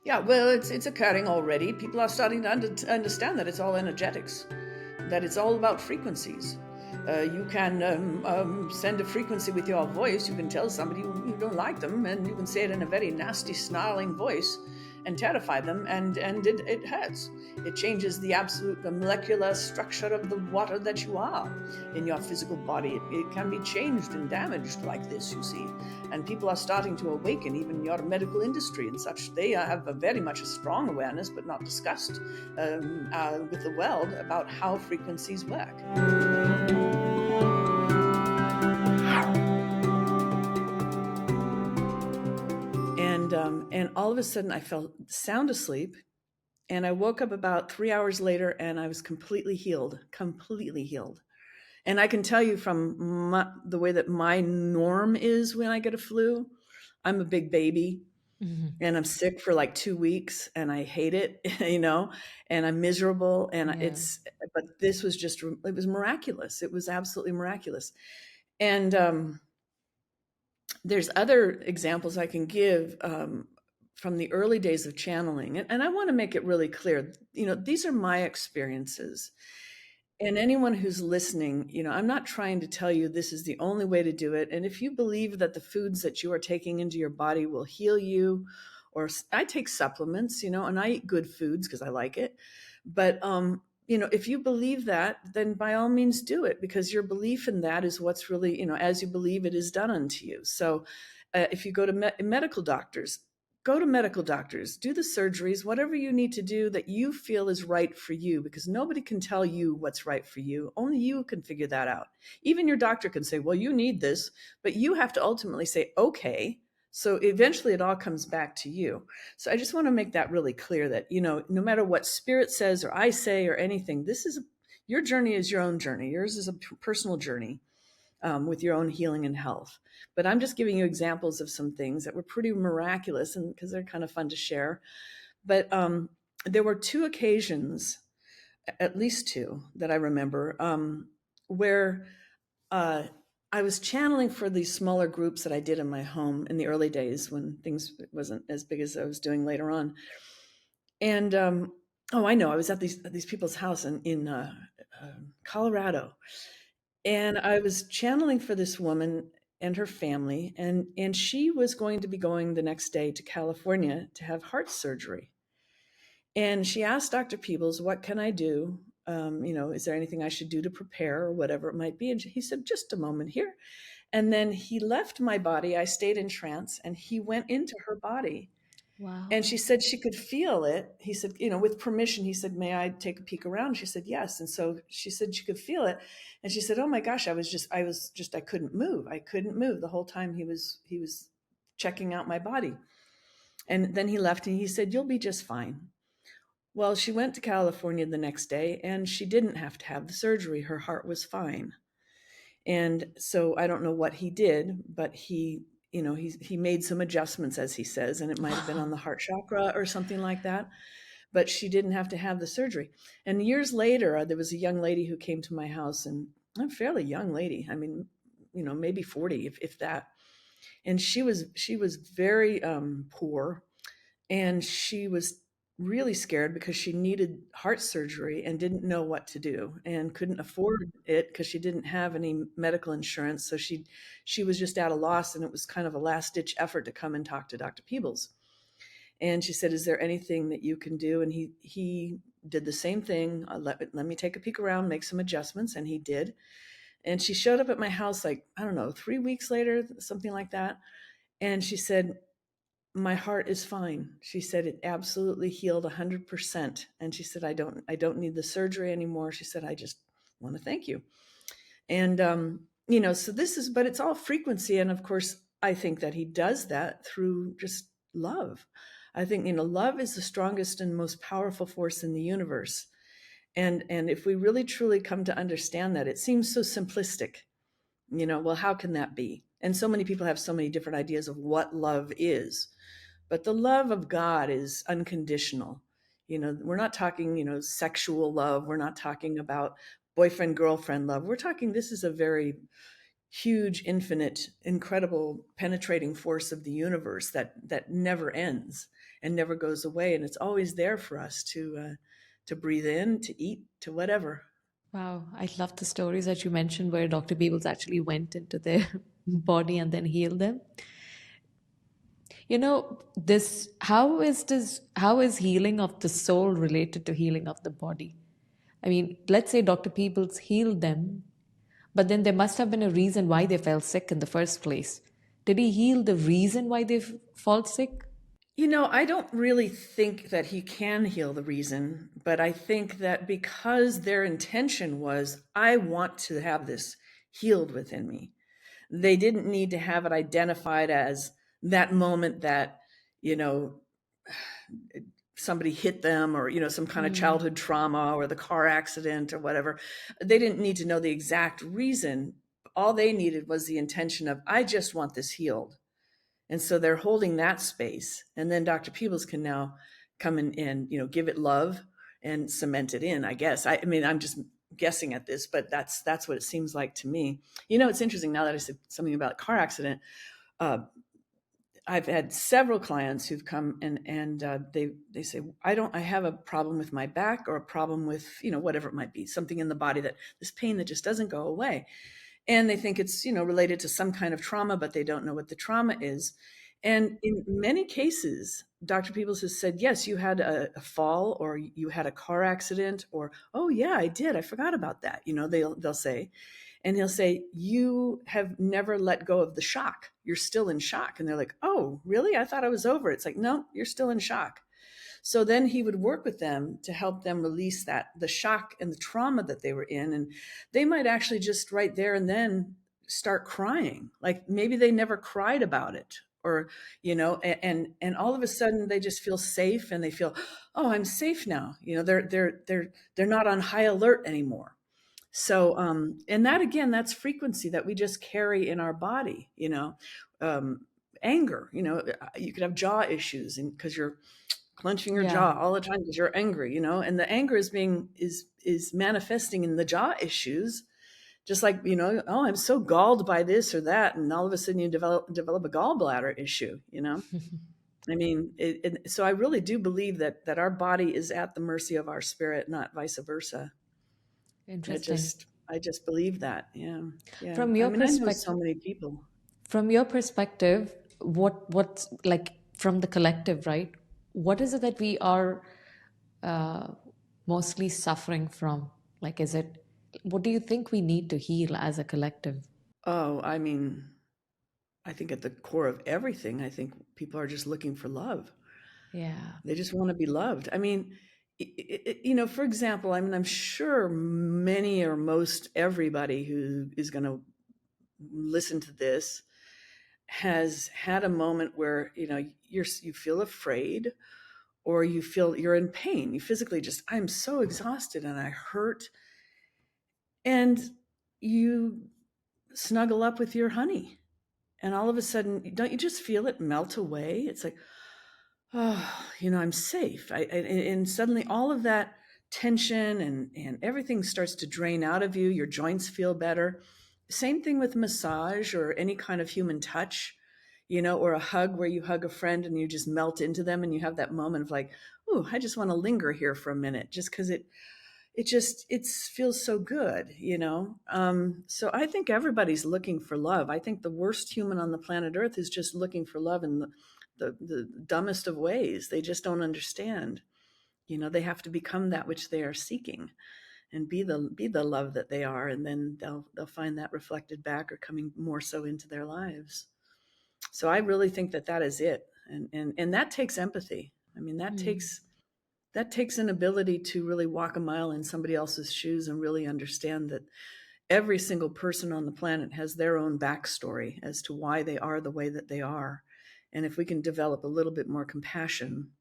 Yeah, well, it's occurring already. People are starting to understand that it's all energetics, that it's all about frequencies. You can send a frequency with your voice. You can tell somebody you don't like them, and you can say it in a very nasty, snarling voice and terrify them, and it hurts. It changes the molecular structure of the water that you are in your physical body. It can be changed and damaged like this, you see. And people are starting to awaken, even your medical industry and such. They have very much a strong awareness, but not discussed with the world about how frequencies work. And all of a sudden I fell sound asleep, and I woke up about 3 hours later, and I was completely healed. And I can tell you from the way that my norm is when I get a flu, I'm a big baby. Mm-hmm. And I'm sick for like 2 weeks, and I hate it, and I'm miserable. And but this was it was miraculous. It was absolutely miraculous. And there's other examples I can give from the early days of channeling. And I want to make it really clear, these are my experiences. And anyone who's listening, I'm not trying to tell you this is the only way to do it. And if you believe that the foods that you are taking into your body will heal you, or I take supplements, and I eat good foods because I like it. But, if you believe that, then by all means do it, because your belief in that is what's really, as you believe it is done unto you. So if you go to medical doctors, go to medical doctors, do the surgeries, whatever you need to do that you feel is right for you, because nobody can tell you what's right for you. Only you can figure that out. Even your doctor can say, well, you need this, but you have to ultimately say, okay. So eventually it all comes back to you. So I just want to make that really clear that, no matter what spirit says or I say or anything, your journey is your own journey. Yours is a personal journey. With your own healing and health. But I'm just giving you examples of some things that were pretty miraculous, and because they're kind of fun to share. But there were 2 occasions, at least 2, that I remember, where I was channeling for these smaller groups that I did in my home in the early days when things wasn't as big as I was doing later on. And I know, I was at these people's house in Colorado. And I was channeling for this woman and her family, and she was going to be going the next day to California to have heart surgery. And she asked Dr. Peebles, what can I do? Is there anything I should do to prepare, or whatever it might be? And he said, just a moment here. And then he left my body. I stayed in trance, and he went into her body. Wow. And she said she could feel it. He said, with permission, he said, may I take a peek around? She said, yes. And so she said she could feel it. And she said, oh my gosh, I couldn't move. I couldn't move the whole time he was checking out my body. And then he left, and he said, you'll be just fine. Well, she went to California the next day, and she didn't have to have the surgery. Her heart was fine. And so I don't know what he did, but he made some adjustments, as he says, and it might have been on the heart chakra or something like that, but she didn't have to have the surgery. And years later, there was a young lady who came to my house, and a fairly young lady. I mean, maybe 40, if that. And she was very poor, and she was really scared because she needed heart surgery and didn't know what to do and couldn't afford it because she didn't have any medical insurance. So she was just at a loss, and it was kind of a last ditch effort to come and talk to Dr. Peebles. And she said, is there anything that you can do? And he did the same thing. Let me take a peek around, make some adjustments. And he did. And she showed up at my house, like, I don't know, 3 weeks later, something like that. And she said, my heart is fine. She said it absolutely healed 100%. And she said, I don't need the surgery anymore. She said, I just want to thank you. And, so but it's all frequency. And of course, I think that he does that through just love. I think, love is the strongest and most powerful force in the universe. And if we really truly come to understand that, it seems so simplistic, well, how can that be? And so many people have so many different ideas of what love is. But the love of God is unconditional. We're not talking, sexual love. We're not talking about boyfriend, girlfriend love. We're talking, this is a very huge, infinite, incredible, penetrating force of the universe that never ends. and never goes away. And it's always there for us to breathe in, to eat, to whatever. Wow, I love the stories that you mentioned where Dr. Peebles actually went into their body and then healed them. You know, how is healing of the soul related to healing of the body? I mean, let's say Dr. Peebles healed them, but then there must have been a reason why they fell sick in the first place. Did he heal the reason why they fall sick? I don't really think that he can heal the reason, but I think that because their intention was, I want to have this healed within me, they didn't need to have it identified as that moment that, you know, somebody hit them, or, some kind of Mm, childhood trauma or the car accident or whatever. They didn't need to know the exact reason. All they needed was the intention of, I just want this healed. And so they're holding that space. And then Dr. Peebles can now come in and, give it love and cement it in, I guess. I mean, I'm just guessing at this, but that's what it seems like to me. It's interesting now that I said something about a car accident. Uh, I've had several clients who've come and they say, I have a problem with my back, or a problem with, whatever it might be, something in the body, that this pain that just doesn't go away. And they think it's, related to some kind of trauma, but they don't know what the trauma is. And in many cases, Dr. Peebles has said, yes, you had a fall, or you had a car accident, or, oh yeah, I did, I forgot about that. They'll say, and he'll say, you have never let go of the shock. You're still in shock. And they're like, oh, really? I thought I was over. It's like, no, you're still in shock. So then he would work with them to help them release the shock and the trauma that they were in. And they might actually just right there and then start crying. Like maybe they never cried about it, or, and all of a sudden they just feel safe, and they feel, oh, I'm safe now. They're not on high alert anymore. So, and that again, that's frequency that we just carry in our body, um, anger, you could have jaw issues, and because you're clenching your yeah. jaw all the time because you're angry, and the anger is manifesting in the jaw issues, just like, oh, I'm so galled by this or that, and all of a sudden you develop a gallbladder issue. I mean, so I really do believe that our body is at the mercy of our spirit, not vice versa. I Interesting. just I just believe that. Yeah. Yeah. From I your mean, I know perspective, so many people. from your perspective, what's like from the collective, right? What is it that we are uh, mostly suffering from? Like, is it, what do you think we need to heal as a collective? Oh, I mean, I think at the core of everything, I think people are just looking for love. Yeah. They just want to be loved. I mean, for example, I mean, I'm sure many or most everybody who is going to listen to this has had a moment where, you feel afraid, or you feel you're in pain. You physically just, I'm so exhausted and I hurt. And you snuggle up with your honey. And all of a sudden, don't you just feel it melt away? It's like, oh, I'm safe. And suddenly all of that tension and everything starts to drain out of you. Your joints feel better. Same thing with massage or any kind of human touch, or a hug where you hug a friend and you just melt into them, and you have that moment of like, oh, I just want to linger here for a minute, just because it feels so good. So I think everybody's looking for love. I think the worst human on the planet Earth is just looking for love in the dumbest of ways. They just don't understand. They have to become that which they are seeking, and be the love that they are, and then they'll find that reflected back, or coming more so into their lives. So I really think that is it. And that takes empathy. I mean, Hmm. that takes an ability to really walk a mile in somebody else's shoes, and really understand that every single person on the planet has their own backstory as to why they are the way that they are. And if we can develop a little bit more compassion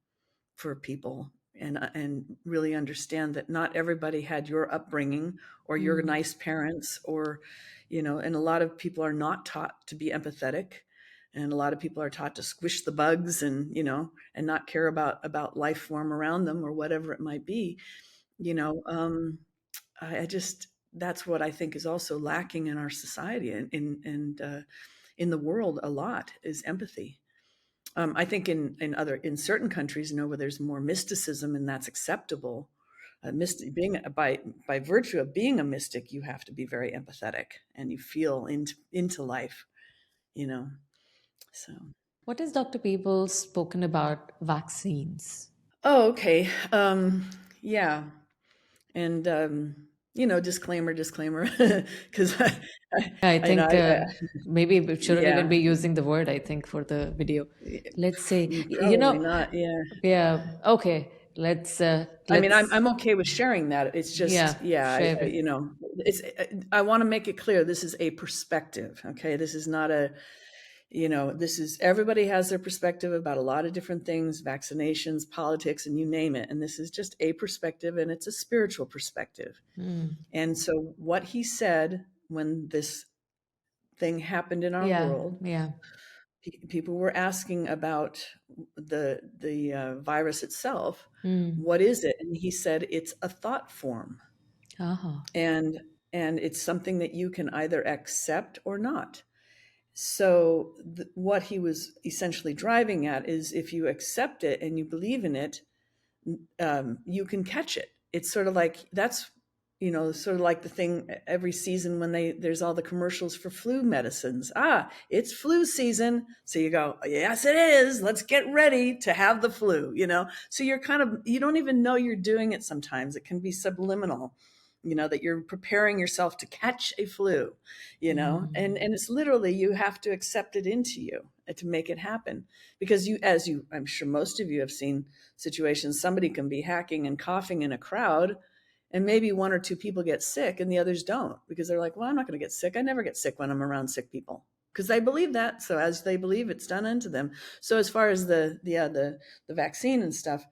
for people, and really understand that not everybody had your upbringing, or your Hmm. nice parents, or, and a lot of people are not taught to be empathetic, and a lot of people are taught to squish the bugs, and not care about life form around them, or whatever it might be. you know um I just That's what I think is also lacking in our society, and in the world a lot, is empathy. I think in certain countries, where there's more mysticism and that's acceptable. Being by virtue of being a mystic, you have to be very empathetic and you feel into life, you know. So, What has Dr. Peebles spoken about vaccines? oh, okay, yeah, and disclaimer, because I I know, think maybe we shouldn't yeah, even be using the word, I think, for the video. Let's say, probably not, yeah. yeah, okay, I mean, let's, I'm okay with sharing that. It's yeah, just, yeah, share it. it's. I want to make it clear. This is a perspective. Okay, this is not a. This is everybody has their perspective about a lot of different things, vaccinations, politics, and you name it. And this is just a perspective, and it's a spiritual perspective. And so, what he said when this thing happened in our Yeah, world, yeah. people were asking about the virus itself. Mm. What is it? And he said it's a thought form, Uh-huh. and it's something that you can either accept or not. So what he was essentially driving at is if you accept it and you believe in it, you can catch it. It's sort of like that's sort of like the thing every season when there's all the commercials for flu medicines. It's flu season, so you go, yes it is, let's get ready to have the flu. So you don't even know you're doing it. Sometimes it can be subliminal, that you're preparing yourself to catch a flu, and it's literally you have to accept it into you to make it happen. Because I'm sure most of you have seen situations, somebody can be hacking and coughing in a crowd, and maybe one or two people get sick and the others don't, because they're like, well, I'm not going to get sick. I never get sick when I'm around sick people, because they believe that. So as they believe, it's done unto them. So as far as the vaccine and stuff,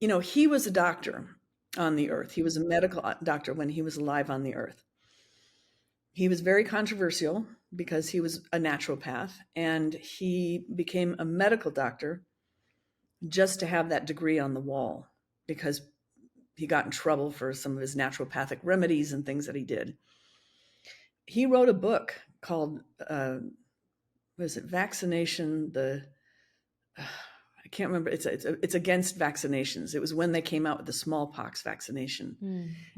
he was a doctor on the earth. He was a medical doctor when he was alive on the earth. He was very controversial because he was a naturopath, and he became a medical doctor just to have that degree on the wall, because he got in trouble for some of his naturopathic remedies and things that he did. He wrote a book called, what is it, Vaccination, I can't remember. It's against vaccinations. It was when they came out with the smallpox vaccination.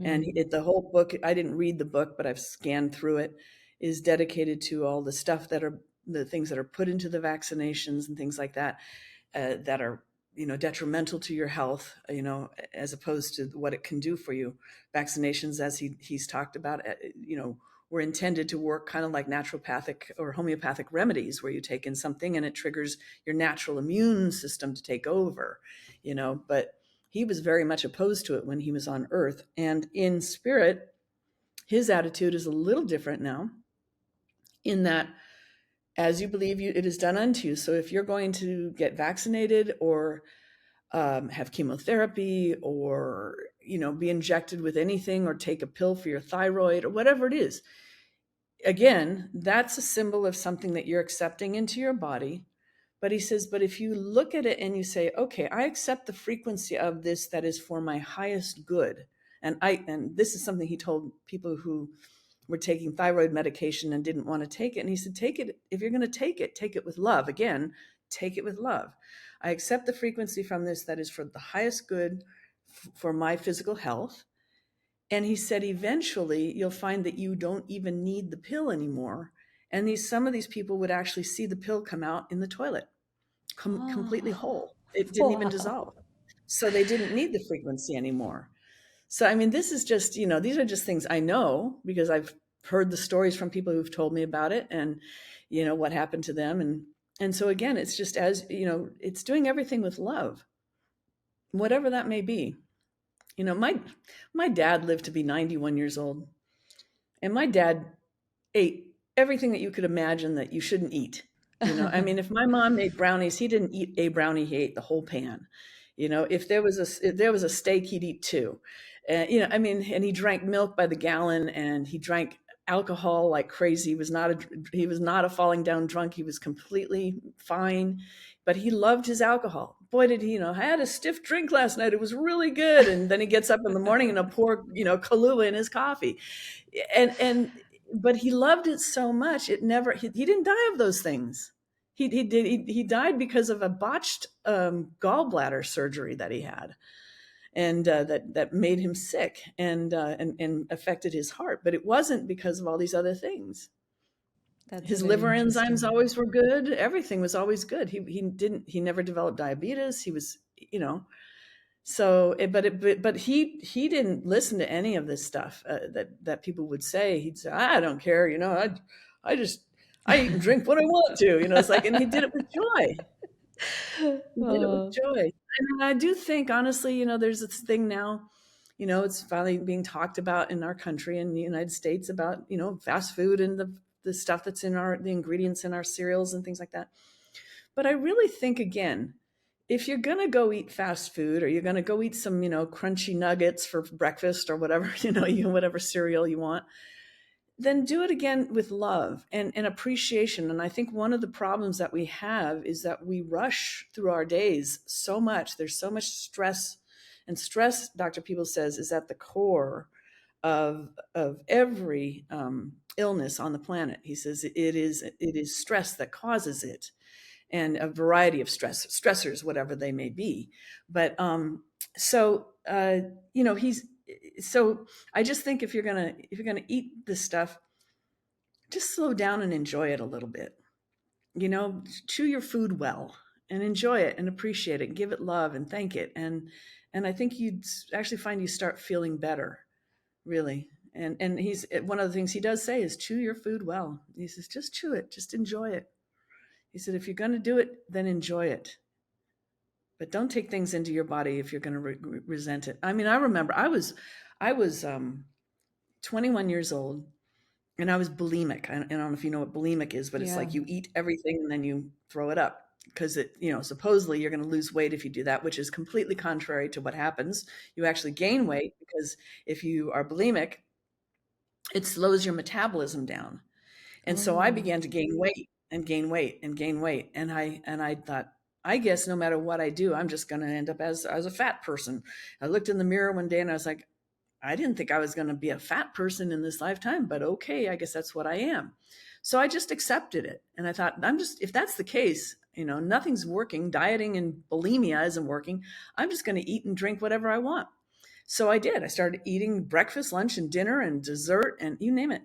And the whole book, I didn't read the book, but I've scanned through it, is dedicated to all the stuff the things that are put into the vaccinations and things like that, that are, detrimental to your health, as opposed to what it can do for you. Vaccinations, as he's talked about, were intended to work kind of like naturopathic or homeopathic remedies, where you take in something and it triggers your natural immune system to take over, but he was very much opposed to it when he was on earth. And in spirit, his attitude is a little different now, in that as you believe, it is done unto you. So if you're going to get vaccinated or have chemotherapy, or be injected with anything, or take a pill for your thyroid, or whatever it is, again, that's a symbol of something that you're accepting into your body. But he says, but if you look at it and you say, okay, I accept the frequency of this that is for my highest good. And this is something he told people who were taking thyroid medication and didn't want to take it. And he said, take it. If you're going to take it with love. Again, take it with love. I accept the frequency from this that is for the highest good for my physical health. And he said, eventually you'll find that you don't even need the pill anymore. And some of these people would actually see the pill come out in the toilet, completely whole. It didn't even dissolve. So they didn't need the frequency anymore. So, I mean, this is just, these are just things I know because I've heard the stories from people who've told me about it and, what happened to them. And so again, it's just it's doing everything with love, whatever that may be. My dad lived to be 91 years old, and my dad ate everything that you could imagine that you shouldn't eat. I mean, if my mom made brownies, he didn't eat a brownie, he ate the whole pan. If there was a steak, he'd eat two. And, I mean, and he drank milk by the gallon, and he drank alcohol like crazy. He was not a falling down drunk. He was completely fine, but he loved his alcohol. Boy, did he, I had a stiff drink last night. It was really good. And then he gets up in the morning and he'll pour, Kahlua in his coffee. But he loved it so much. He didn't die of those things. He died because of a botched gallbladder surgery that he had, and that made him sick and affected his heart. But it wasn't because of all these other things. That's a His very liver enzymes interesting. always were good. Everything was always good. He never developed diabetes. He was, so but he didn't listen to any of this stuff that people would say. He'd say, I don't care, I just I eat and drink what I want to, it's like, and he did it with joy. He did it with Oh, joy. And I do think, honestly, there's this thing now, it's finally being talked about in our country, in the United States, about, fast food and the stuff that's in the ingredients in our cereals and things like that. But I really think, again, if you're going to go eat fast food, or you're going to go eat some, crunchy nuggets for breakfast or whatever, whatever cereal you want, then do it again with love and appreciation. And I think one of the problems that we have is that we rush through our days so much. There's so much stress, and stress, Dr. Peebles says, is at the core of every illness on the planet. He says it is stress that causes it, and a variety of stressors, whatever they may be. But he's so I just think, if you're gonna eat this stuff, just slow down and enjoy it a little bit. Chew your food well and enjoy it and appreciate it, give it love and thank it. And I think you'd actually find you start feeling better, really. And he's one of the things he does say is chew your food well. He says, just chew it, just enjoy it. He said, if you're going to do it, then enjoy it. But don't take things into your body if you're going to resent it. I mean, I remember I was 21 years old, and I was bulimic. I don't know if you know what bulimic is, but it's yeah. like you eat everything and then you throw it up, because supposedly you're going to lose weight if you do that, which is completely contrary to what happens. You actually gain weight, because if you are bulimic, it slows your metabolism down. And so I Oh, began to gain weight and gain weight and gain weight. And I thought, I guess no matter what I do, I'm just going to end up as a fat person. I looked in the mirror one day and I was like, I didn't think I was going to be a fat person in this lifetime, but okay, I guess that's what I am. So I just accepted it. And I thought, if that's the case, nothing's working. Dieting and bulimia isn't working. I'm just going to eat and drink whatever I want. So I did. I started eating breakfast, lunch, and dinner and dessert, and you name it.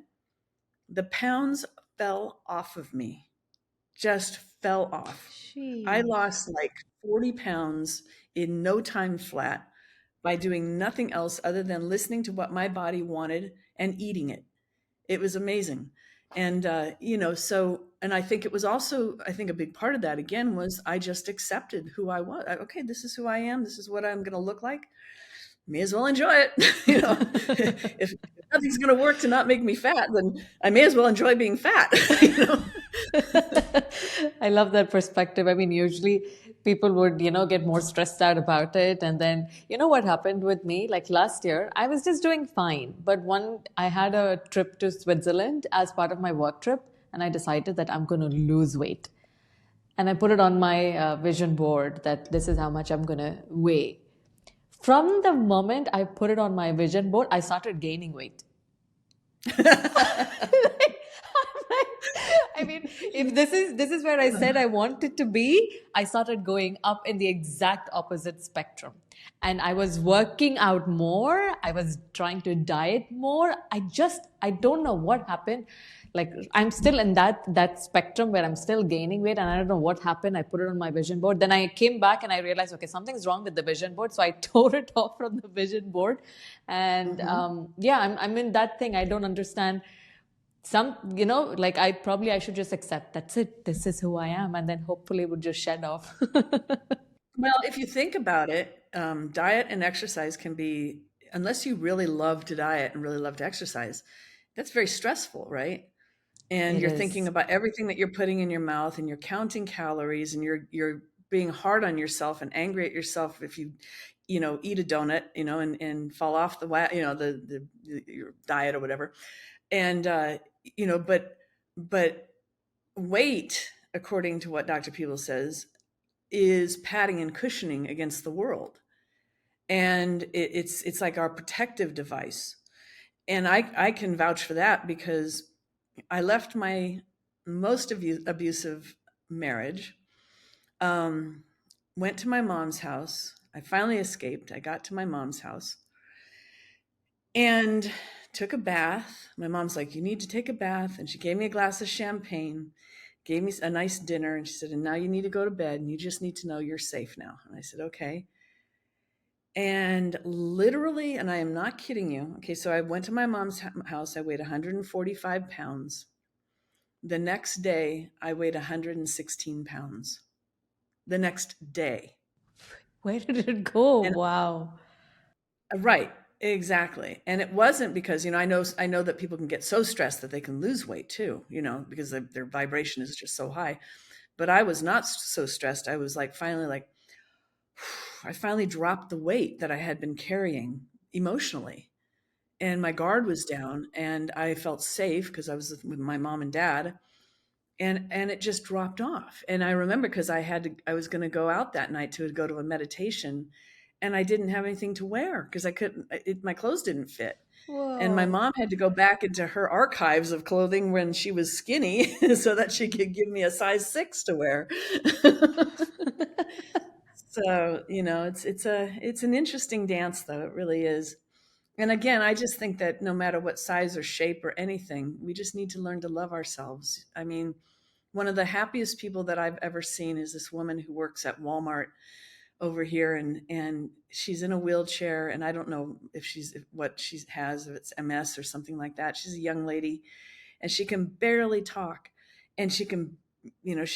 The pounds fell off of me, just fell off. I sheesh. lost like 40 pounds in no time flat, by doing nothing else other than listening to what my body wanted and eating it. It was amazing. And, and I think it was also, I think a big part of that, again, was I just accepted who I was. Okay, this is who I am. This is what I'm going to look like. May as well enjoy it. If nothing's going to work to not make me fat, then I may as well enjoy being fat. I love that perspective. I mean, usually people would, get more stressed out about it. And then, what happened with me? Like last year, I was just doing fine. But I had a trip to Switzerland as part of my work trip, and I decided that I'm going to lose weight. And I put it on my vision board that this is how much I'm going to weigh. From the moment I put it on my vision board, I started gaining weight. I mean, if this is where I said I wanted to be, I started going up in the exact opposite spectrum. And I was working out more, I was trying to diet more. I don't know what happened. Like I'm still in that spectrum where I'm still gaining weight, and I don't know what happened. I put it on my vision board. Then I came back and I realized, okay, something's wrong with the vision board. So I tore it off from the vision board. And Mhm. yeah, I'm in that thing. I don't understand like I should just accept that's it, this is who I am, and then hopefully it would just shed off. Well, if you think about it, diet and exercise can be, unless you really love to diet and really love to exercise, that's very stressful, right? And It you're thinking is. about everything that you're putting in your mouth, and you're counting calories, and you're being hard on yourself and angry at yourself if you eat a donut, and fall off your diet or whatever. And but weight, according to what Dr. Peebles says, is padding and cushioning against the world. And it's like our protective device. And I can vouch for that, because I left my most abusive marriage. Went to my mom's house. I finally escaped. I got to my mom's house and took a bath. My mom's like, "You need to take a bath." And she gave me a glass of champagne, gave me a nice dinner. And she said, "And now you need to go to bed and you just need to know you're safe now." And I said, "Okay." And literally, and I am not kidding you. Okay, so I went to my mom's house. I weighed 145 pounds. The next day, I weighed 116 pounds. The next day. Where did it go? And Wow. right, exactly. And it wasn't because, I know that people can get so stressed that they can lose weight too, because their vibration is just so high. But I was not so stressed. I was like finally like I finally dropped the weight that I had been carrying emotionally. And my guard was down and I felt safe because I was with my mom and dad. And it just dropped off. And I remember because I was going to go out that night to go to a meditation, and I didn't have anything to wear because I couldn't. My clothes didn't fit, and my Whoa. mom had to go back into her archives of clothing when she was skinny, so that she could give me a size 6 to wear. So it's an interesting dance, though. It really is. And again, I just think that no matter what size or shape or anything, we just need to learn to love ourselves. I mean, one of the happiest people that I've ever seen is this woman who works at Walmart over here, and she's in a wheelchair, and I don't know if what she has, if it's MS or something like that. She's a young lady, and she can barely talk, and she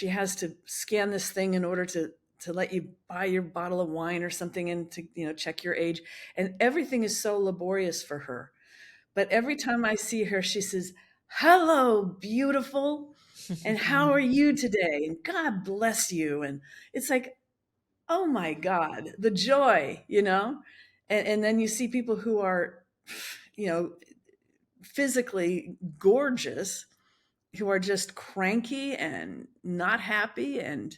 has to scan this thing in order to let you buy your bottle of wine or something and to check your age, and everything is so laborious for her. But every time I see her, she says, "Hello, beautiful. And how are you today? And God bless you." And it's like, oh my God, the joy, And then you see people who are, you know, physically gorgeous, who are just cranky and not happy. And,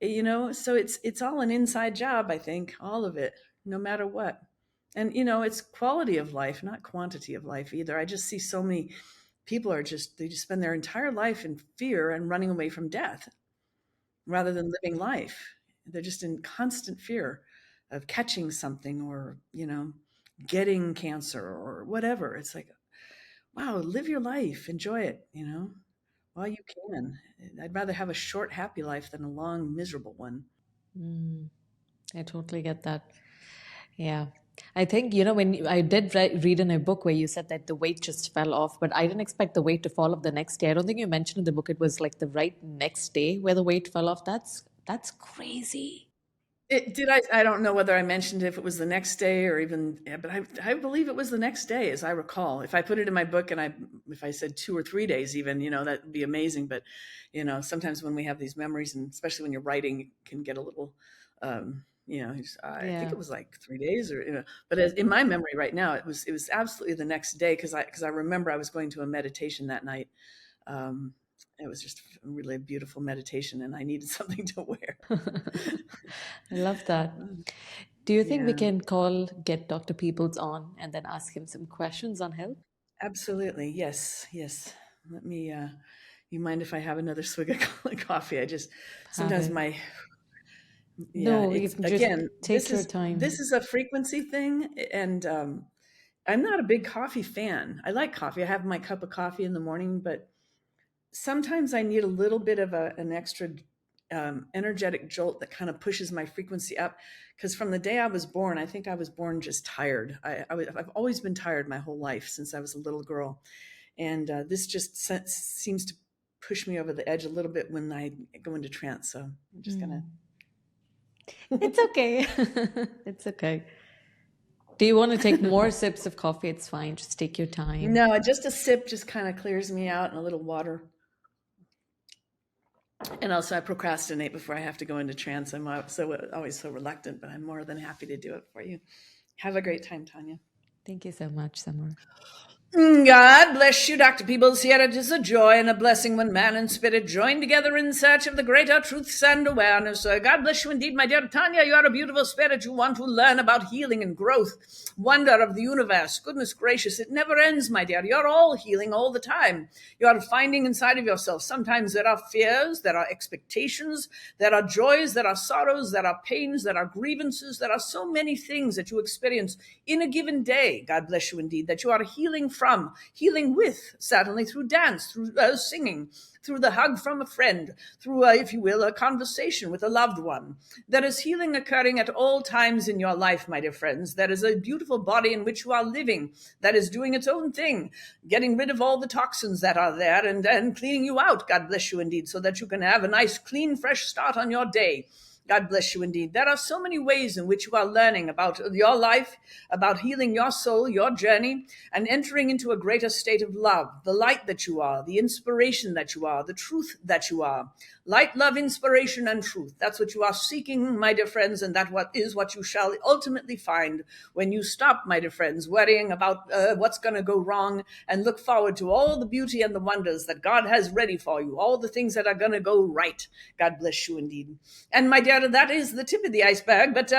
so it's all an inside job, I think, all of it, no matter what. And, it's quality of life, not quantity of life either. I just see so many people they just spend their entire life in fear and running away from death rather than living life. They're just in constant fear of catching something or, getting cancer or whatever. It's like, wow, live your life, enjoy it, while you can. I'd rather have a short, happy life than a long, miserable one. Mm, I totally get that. Yeah. I think, I did read in a book where you said that the weight just fell off, but I didn't expect the weight to fall off the next day. I don't think you mentioned in the book it was like the right next day where the weight fell off. That's crazy. I don't know whether I mentioned if it was the next day or even, yeah, but I believe it was the next day, as I recall. If I put it in my book and if I said 2 or 3 days, even, that would be amazing. But, sometimes when we have these memories, and especially when you're writing, it can get a little, I think Yeah. it was like 3 days or, but in my memory right now, it was absolutely the next day. Cause I remember I was going to a meditation that night. Um, it was just really a beautiful meditation and I needed something to wear. I love that. Do you think we Yeah. can get Dr. Peebles on and then ask him some questions on health? Absolutely. Yes. Yes. Let me, you mind if I have another swig of coffee? Have Sometimes it. yeah, No, you it's can just again, take your time. this is a frequency thing. And, I'm not a big coffee fan. I like coffee. I have my cup of coffee in the morning, but sometimes I need a little bit of an extra energetic jolt that kind of pushes my frequency up. Because from the day I was born, I think I was born just tired. I've always been tired my whole life since I was a little girl. And this just seems to push me over the edge a little bit when I go into trance. So I'm just going Mm. It's okay. It's okay. Do you want to take to. more sips of coffee? It's fine. Just take your time. No, just a sip just kind of clears me out and a little water. And also, I procrastinate before I have to go into trance. I'm always so reluctant, but I'm more than happy to do it for you. Have a great time, Tanya. Thank you so much, Summer. God bless you, Dr. Peebles. Here it is a joy and a blessing when man and spirit join together in search of the greater truths and awareness. God bless you indeed, my dear Tania. You are a beautiful spirit. You want to learn about healing and growth, wonder of the universe. Goodness gracious, it never ends, my dear. You're all healing all the time. You are finding inside of yourself. Sometimes there are fears, there are expectations, there are joys, there are sorrows, there are pains, there are grievances. There are so many things that you experience in a given day. God bless you indeed, that you are healing from, healing with, certainly through dance, through singing, through the hug from a friend, through, if you will, a conversation with a loved one. There is healing occurring at all times in your life, my dear friends. There is a beautiful body in which you are living that is doing its own thing, getting rid of all the toxins that are there and cleaning you out, God bless you indeed, so that you can have a nice, clean, fresh start on your day. God bless you indeed. There are so many ways in which you are learning about your life, about healing your soul, your journey, and entering into a greater state of love, the light that you are, the inspiration that you are, the truth that you are. Light, love, inspiration, and truth. That's what you are seeking, my dear friends, and that is what you shall ultimately find when you stop, my dear friends, worrying about what's going to go wrong and look forward to all the beauty and the wonders that God has ready for you, all the things that are going to go right. God bless you indeed. And my dear, that is the tip of the iceberg, but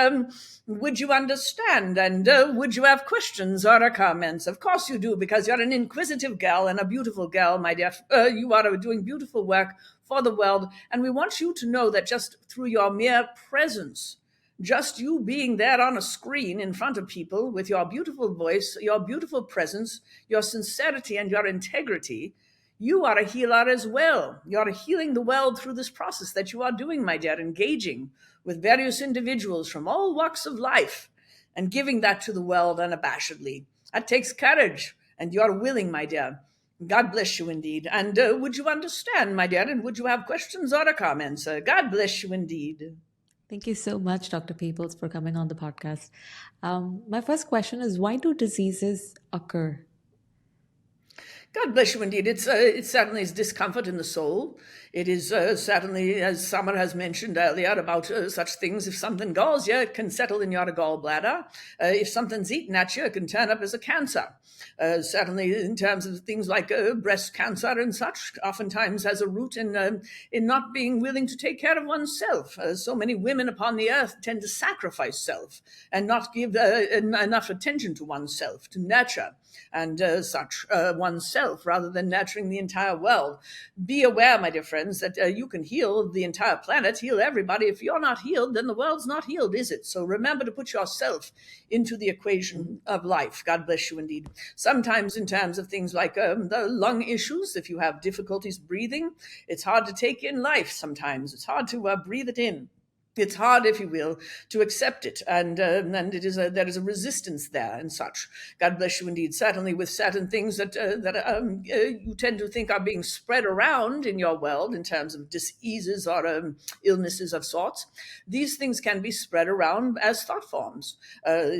would you understand, and would you have questions or comments? Of course you do, because you're an inquisitive girl and a beautiful girl, my dear. You are doing beautiful work for the world, and we want you to know that just through your mere presence, just you being there on a screen in front of people with your beautiful voice, your beautiful presence, your sincerity and your integrity, you are a healer as well. You are healing the world through this process that you are doing, my dear, engaging with various individuals from all walks of life and giving that to the world unabashedly. That takes courage, and you're willing, my dear. God bless you indeed. And would you understand, my dear, and would you have questions or comments? God bless you indeed. Thank you so much, Dr. Peebles, for coming on the podcast. My first question is, why do diseases occur? God bless you indeed. It certainly is discomfort in the soul. It is certainly, as Summer has mentioned earlier, about such things. If something galls you, it can settle in your gallbladder. If something's eaten at you, it can turn up as a cancer. Certainly in terms of things like breast cancer and such, oftentimes has a root in not being willing to take care of oneself. So many women upon the earth tend to sacrifice self and not give enough attention to oneself, to nurture and such oneself, rather than nurturing the entire world. Be aware, my dear friends, that you can heal the entire planet, heal everybody. If you're not healed, then the world's not healed, is it? So remember to put yourself into the equation of life. God bless you indeed. Sometimes in terms of things like the lung issues, if you have difficulties breathing, it's hard to take in life sometimes. It's hard to breathe it in. It's hard, if you will, to accept it, and there is a resistance there and such. God bless you indeed. Certainly, with certain things that you tend to think are being spread around in your world in terms of diseases or illnesses of sorts, these things can be spread around as thought forms.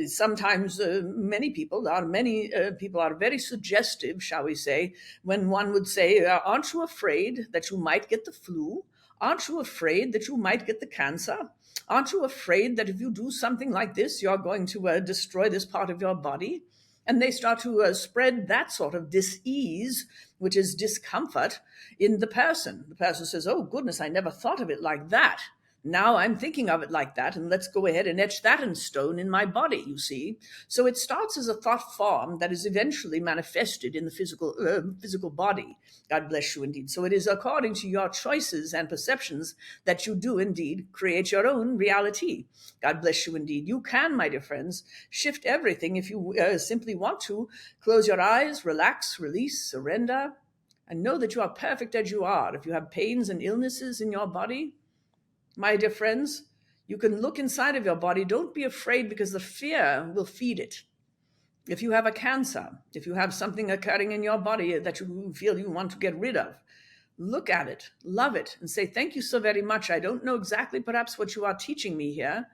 Sometimes many people are very suggestive, shall we say, when one would say, "Aren't you afraid that you might get the flu? Aren't you afraid that you might get the cancer? Aren't you afraid that if you do something like this, you're going to destroy this part of your body?" And they start to spread that sort of dis-ease, which is discomfort, in the person. The person says, "Oh, goodness, I never thought of it like that. Now I'm thinking of it like that, and let's go ahead and etch that in stone in my body," you see. So it starts as a thought form that is eventually manifested in the physical body. God bless you indeed. So it is according to your choices and perceptions that you do indeed create your own reality. God bless you indeed. You can, my dear friends, shift everything if you simply want to. Close your eyes, relax, release, surrender, and know that you are perfect as you are. If you have pains and illnesses in your body, my dear friends, you can look inside of your body. Don't be afraid, because the fear will feed it. If you have a cancer, if you have something occurring in your body that you feel you want to get rid of, look at it, love it, and say, "Thank you so very much. I don't know exactly perhaps what you are teaching me here,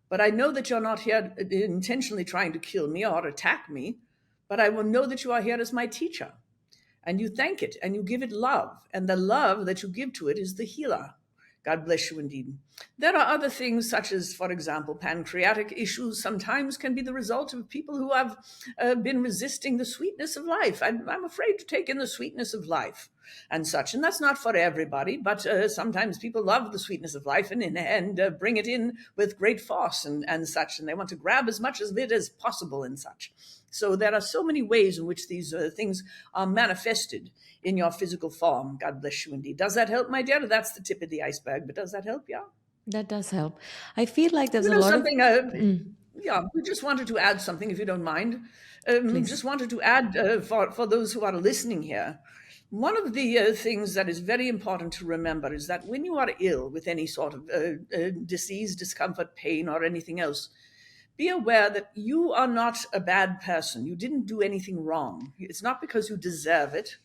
but I know that you're not here intentionally trying to kill me or attack me, but I will know that you are here as my teacher." And you thank it and you give it love. And the love that you give to it is the healer. God bless you indeed. There are other things, such as, for example, pancreatic issues sometimes can be the result of people who have been resisting the sweetness of life. I'm afraid to take in the sweetness of life and such. And that's not for everybody, but sometimes people love the sweetness of life and bring it in with great force and such. And they want to grab as much of it as possible and such. So there are so many ways in which these things are manifested in your physical form. God bless you indeed. Does that help, my dear? That's the tip of the iceberg, but does that help? Yeah. That does help. I feel like there's You a know lot of something? Yeah, we just wanted to add something, if you don't mind. please. Just wanted to add for those who are listening here. One of the things that is very important to remember is that when you are ill with any sort of disease, discomfort, pain, or anything else, be aware that you are not a bad person. You didn't do anything wrong. It's not because you deserve it.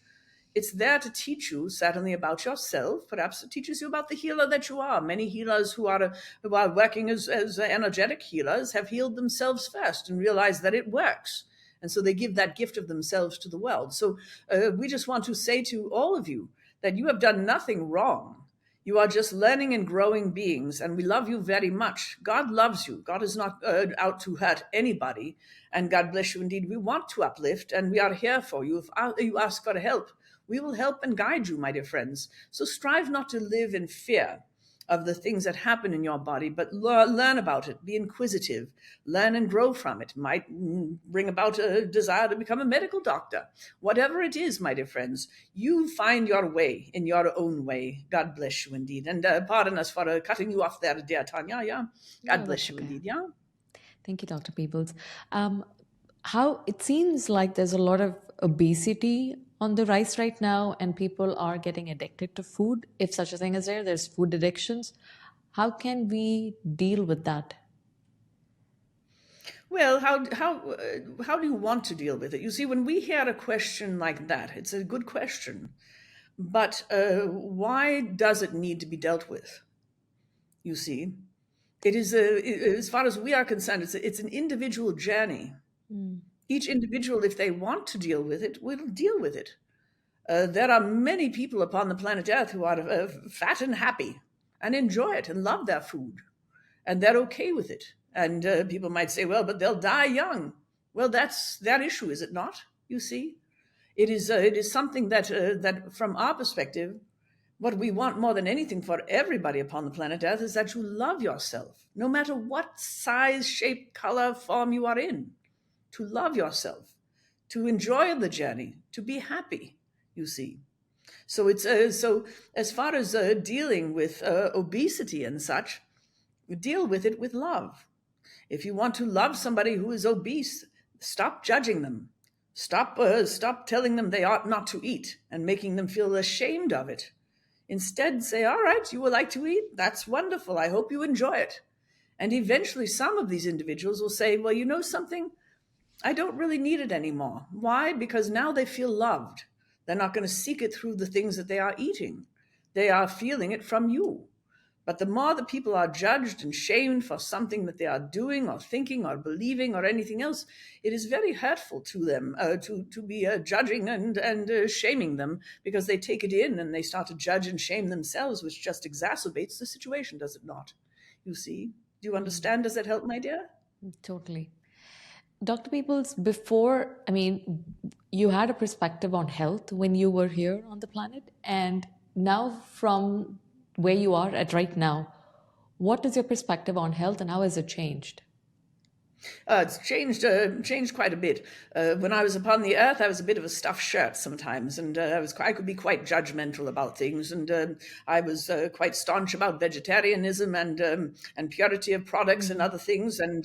It's there to teach you certainly about yourself. Perhaps it teaches you about the healer that you are. Many healers who are working as energetic healers have healed themselves first and realized that it works. And so they give that gift of themselves to the world. So we just want to say to all of you that you have done nothing wrong. You are just learning and growing beings, and we love you very much. God loves you. God is not out to hurt anybody, and God bless you indeed. We want to uplift, and we are here for you. If you ask for help, we will help and guide you, my dear friends. So strive not to live in fear of the things that happen in your body, but learn about it, be inquisitive, learn and grow from it. Might bring about a desire to become a medical doctor. Whatever it is, my dear friends, you find your way in your own way. God bless you indeed. And pardon us for cutting you off there, dear Tanya. Yeah, God No, bless that's you okay. indeed. Yeah. Thank you, Dr. Peebles. How it seems like there's a lot of obesity on the rise right now, and people are getting addicted to food. If such a thing is there, there's food addictions. How can we deal with that? Well, how do you want to deal with it? You see, when we hear a question like that, it's a good question, but why does it need to be dealt with? You see, it is as far as we are concerned, it's an individual journey. Each individual, if they want to deal with it, will deal with it. There are many people upon the planet Earth who are fat and happy and enjoy it and love their food, and they're okay with it. And people might say, well, but they'll die young. Well, that's their issue, is it not? You see, it is something that from our perspective, what we want more than anything for everybody upon the planet Earth is that you love yourself, no matter what size, shape, color, form you are in, to love yourself, to enjoy the journey, to be happy, you see. So it's so as far as dealing with obesity and such, deal with it with love. If you want to love somebody who is obese, stop judging them. Stop telling them they ought not to eat and making them feel ashamed of it. Instead, say, all right, you would like to eat? That's wonderful. I hope you enjoy it. And eventually, some of these individuals will say, well, you know something? I don't really need it anymore. Why? Because now they feel loved. They're not going to seek it through the things that they are eating. They are feeling it from you. But the more the people are judged and shamed for something that they are doing or thinking or believing or anything else, it is very hurtful to them to be judging and shaming them, because they take it in and they start to judge and shame themselves, which just exacerbates the situation, does it not? You see? Do you understand? Does that help, my dear? Totally. Dr. Peoples, before, I mean, you had a perspective on health when you were here on the planet, and now from where you are at right now, what is your perspective on health and how has it changed? It's changed quite a bit. When I was upon the earth, I was a bit of a stuffed shirt sometimes, and I could be quite judgmental about things, and I was quite staunch about vegetarianism and purity of products and other things, and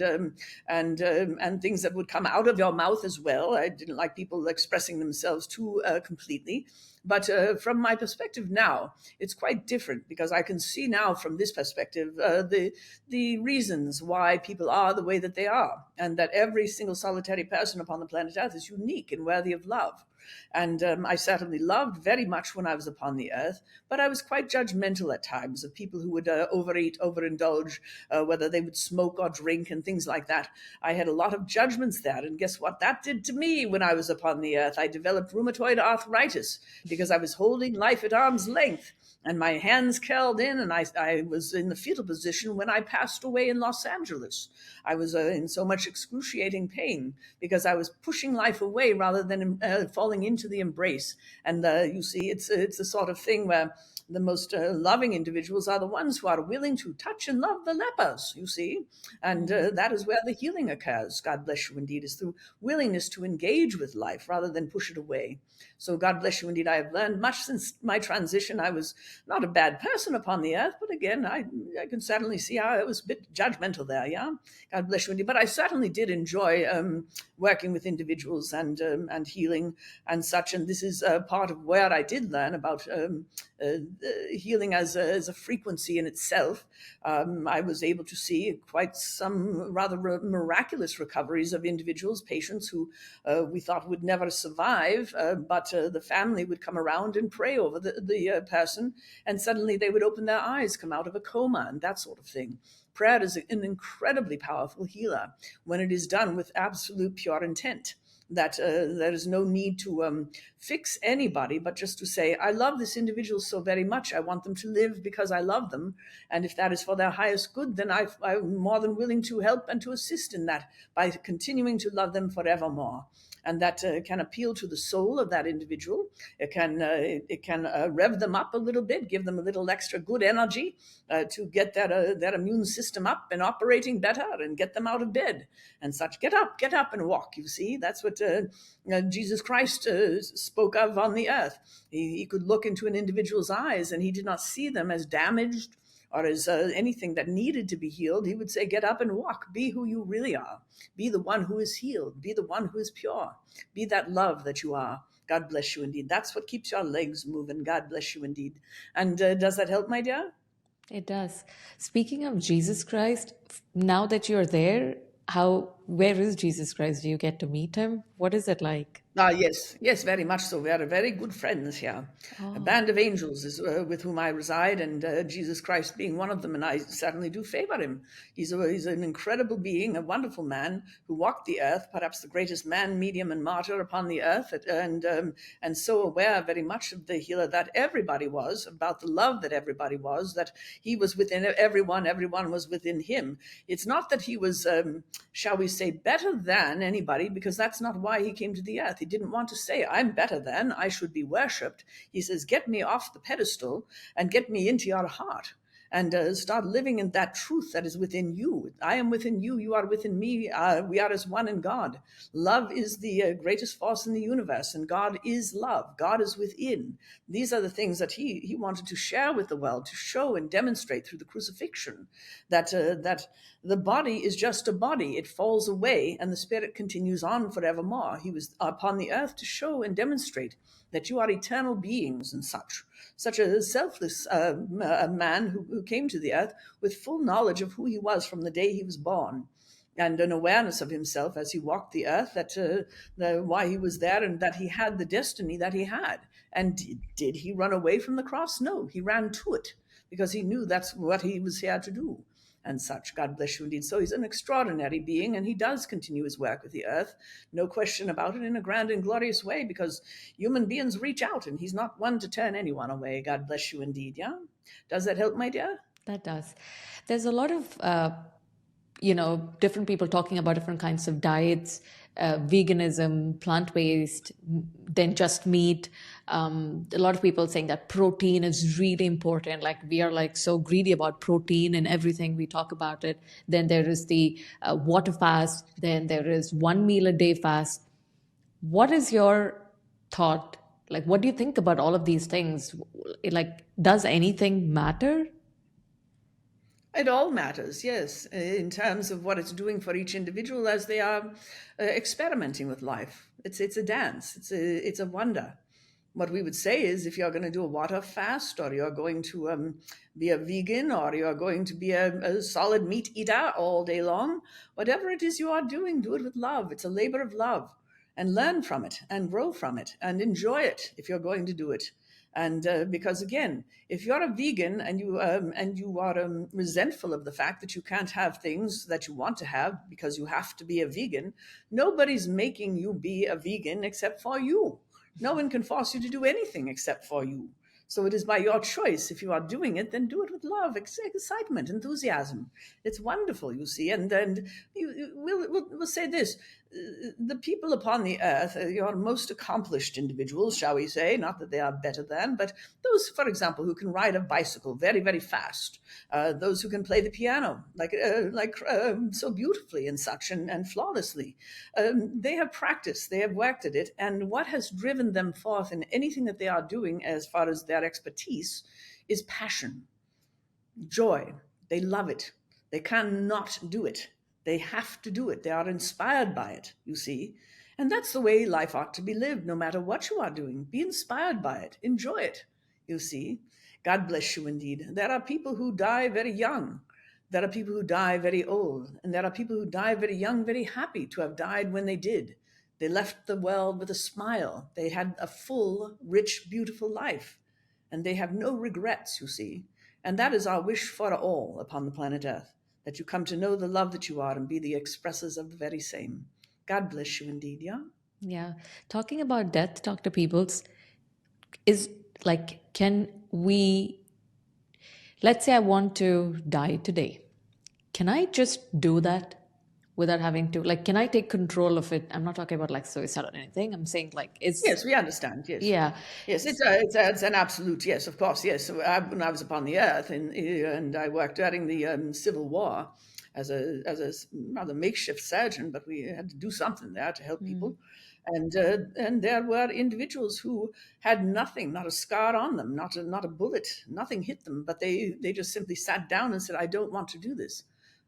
things that would come out of your mouth as well. I didn't like people expressing themselves too completely. But from my perspective now, it's quite different, because I can see now from this perspective the reasons why people are the way that they are, and that every single solitary person upon the planet Earth is unique and worthy of love. And I certainly loved very much when I was upon the earth, but I was quite judgmental at times of people who would overeat, overindulge, whether they would smoke or drink and things like that. I had a lot of judgments there. And guess what that did to me when I was upon the earth? I developed rheumatoid arthritis because I was holding life at arm's length and my hands curled in, and I was in the fetal position when I passed away in Los Angeles. I was in so much excruciating pain because I was pushing life away rather than falling into the embrace. And you see, it's the sort of thing where the most loving individuals are the ones who are willing to touch and love the lepers, you see. And that is where the healing occurs. God bless you indeed, is through willingness to engage with life rather than push it away. So God bless you indeed. I have learned much since my transition. I was not a bad person upon the earth, but again, I can certainly see how I was a bit judgmental there, yeah? God bless you indeed. But I certainly did enjoy working with individuals and healing and such. And this is part of where I did learn about healing as a frequency in itself. I was able to see quite some rather miraculous recoveries of individuals, patients who we thought would never survive, but the family would come around and pray over the person, and suddenly they would open their eyes, come out of a coma, and that sort of thing. Prayer is an incredibly powerful healer when it is done with absolute pure intent. That there is no need to fix anybody, but just to say, I love this individual so very much. I want them to live because I love them. And if that is for their highest good, then I'm more than willing to help and to assist in that by continuing to love them forevermore. And that can appeal to the soul of that individual. It can rev them up a little bit, give them a little extra good energy to get that immune system up and operating better and get them out of bed and such. Get up and walk, you see. That's what Jesus Christ spoke of on the earth. He could look into an individual's eyes and he did not see them as damaged or as anything that needed to be healed. He would say, get up and walk. Be who you really are. Be the one who is healed. Be the one who is pure. Be that love that you are. God bless you indeed. That's what keeps your legs moving. God bless you indeed. And does that help, my dear? It does. Speaking of Jesus Christ, now that you're there, where is Jesus Christ? Do you get to meet him? What is it like? Yes, very much so. We are very good friends here. A band of angels is with whom I reside, and Jesus Christ being one of them, and I certainly do favor him. He's an incredible being, a wonderful man who walked the earth, perhaps the greatest man, medium, and martyr upon the earth, and so aware very much of the healer that everybody was, about the love that everybody was, that he was within everyone was within him. It's not that he was, shall we say, better than anybody, because that's not why he came to the earth. He didn't want to say, I'm better than, I should be worshipped. He says, get me off the pedestal and get me into your heart and start living in that truth that is within you. I am within you, you are within me, we are as one in God. Love is the greatest force in the universe, and God is love. God is within. These are the things that he wanted to share with the world, to show and demonstrate through the crucifixion, that the body is just a body. It falls away and the spirit continues on forevermore. He was upon the earth to show and demonstrate that you are eternal beings and such a selfless man who came to the earth with full knowledge of who he was from the day he was born, and an awareness of himself as he walked the earth, that why he was there and that he had the destiny that he had. And did he run away from the cross? No, he ran to it because he knew that's what he was here to do. And such. God bless you indeed. So he's an extraordinary being, and he does continue his work with the earth, no question about it, in a grand and glorious way, because human beings reach out, and he's not one to turn anyone away. God bless you indeed, yeah? Does that help, my dear? That does. There's a lot of, different people talking about different kinds of diets, veganism, plant-based, then just meat. A lot of people saying that protein is really important. Like we are like so greedy about protein and everything. We talk about it. Then there is the water fast. Then there is 1 meal a day fast. What is your thought? Like, what do you think about all of these things? Like, does anything matter? It all matters, yes, in terms of what it's doing for each individual as they are experimenting with life. It's a dance. It's a wonder. What we would say is, if you're going to do a water fast, or you're going to be a vegan, or you're going to be a solid meat eater all day long, whatever it is you are doing, do it with love. It's a labor of love. and learn from it and grow from it and enjoy it if you're going to do it. And because again, if you're a vegan and you are resentful of the fact that you can't have things that you want to have because you have to be a vegan, nobody's making you be a vegan except for you. No one can force you to do anything except for you. So it is by your choice. If you are doing it, then do it with love, excitement, enthusiasm. It's wonderful, you see. And we'll say this: the people upon the earth, your most accomplished individuals, shall we say, not that they are better than, but those, for example, who can ride a bicycle very, very fast, those who can play the piano so beautifully and such and flawlessly. They have practiced, they have worked at it, and what has driven them forth in anything that they are doing as far as their expertise is passion, joy. They love it. They cannot do it. They have to do it. They are inspired by it, you see. And that's the way life ought to be lived, no matter what you are doing. Be inspired by it. Enjoy it, you see. God bless you indeed. There are people who die very young. There are people who die very old. And there are people who die very young, very happy to have died when they did. They left the world with a smile. They had a full, rich, beautiful life. And they have no regrets, you see. And that is our wish for all upon the planet Earth, that you come to know the love that you are and be the expressors of the very same. God bless you indeed, yeah? Yeah. Talking about death, Dr. Peebles, is like, can we, let's say I want to die today. Can I just do that without having to, like, can I take control of it? I'm not talking about like suicide or anything. I'm saying like, Yes, we understand, yes. yeah. Yes, it's an absolute yes, of course, yes. So when I was upon the earth and I worked during the Civil War as a rather makeshift surgeon, but we had to do something there to help people. And there were individuals who had nothing, not a scar on them, not a bullet, nothing hit them, but they just simply sat down and said, I don't want to do this.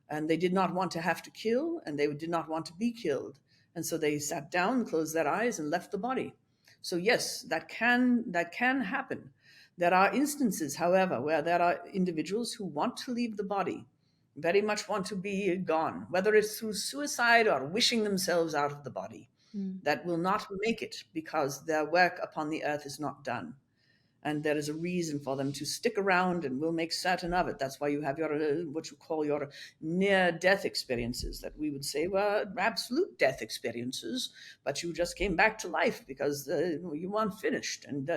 And they did not want to have to kill, and they did not want to be killed. And so they sat down, closed their eyes, and left the body. So yes, that can happen. There are instances, however, where there are individuals who want to leave the body, very much want to be gone, whether it's through suicide or wishing themselves out of the body, that will not make it because their work upon the earth is not done. And there is a reason for them to stick around, and we'll make certain of it. That's why you have your what you call your near-death experiences, that we would say were absolute death experiences, but you just came back to life because you weren't finished, and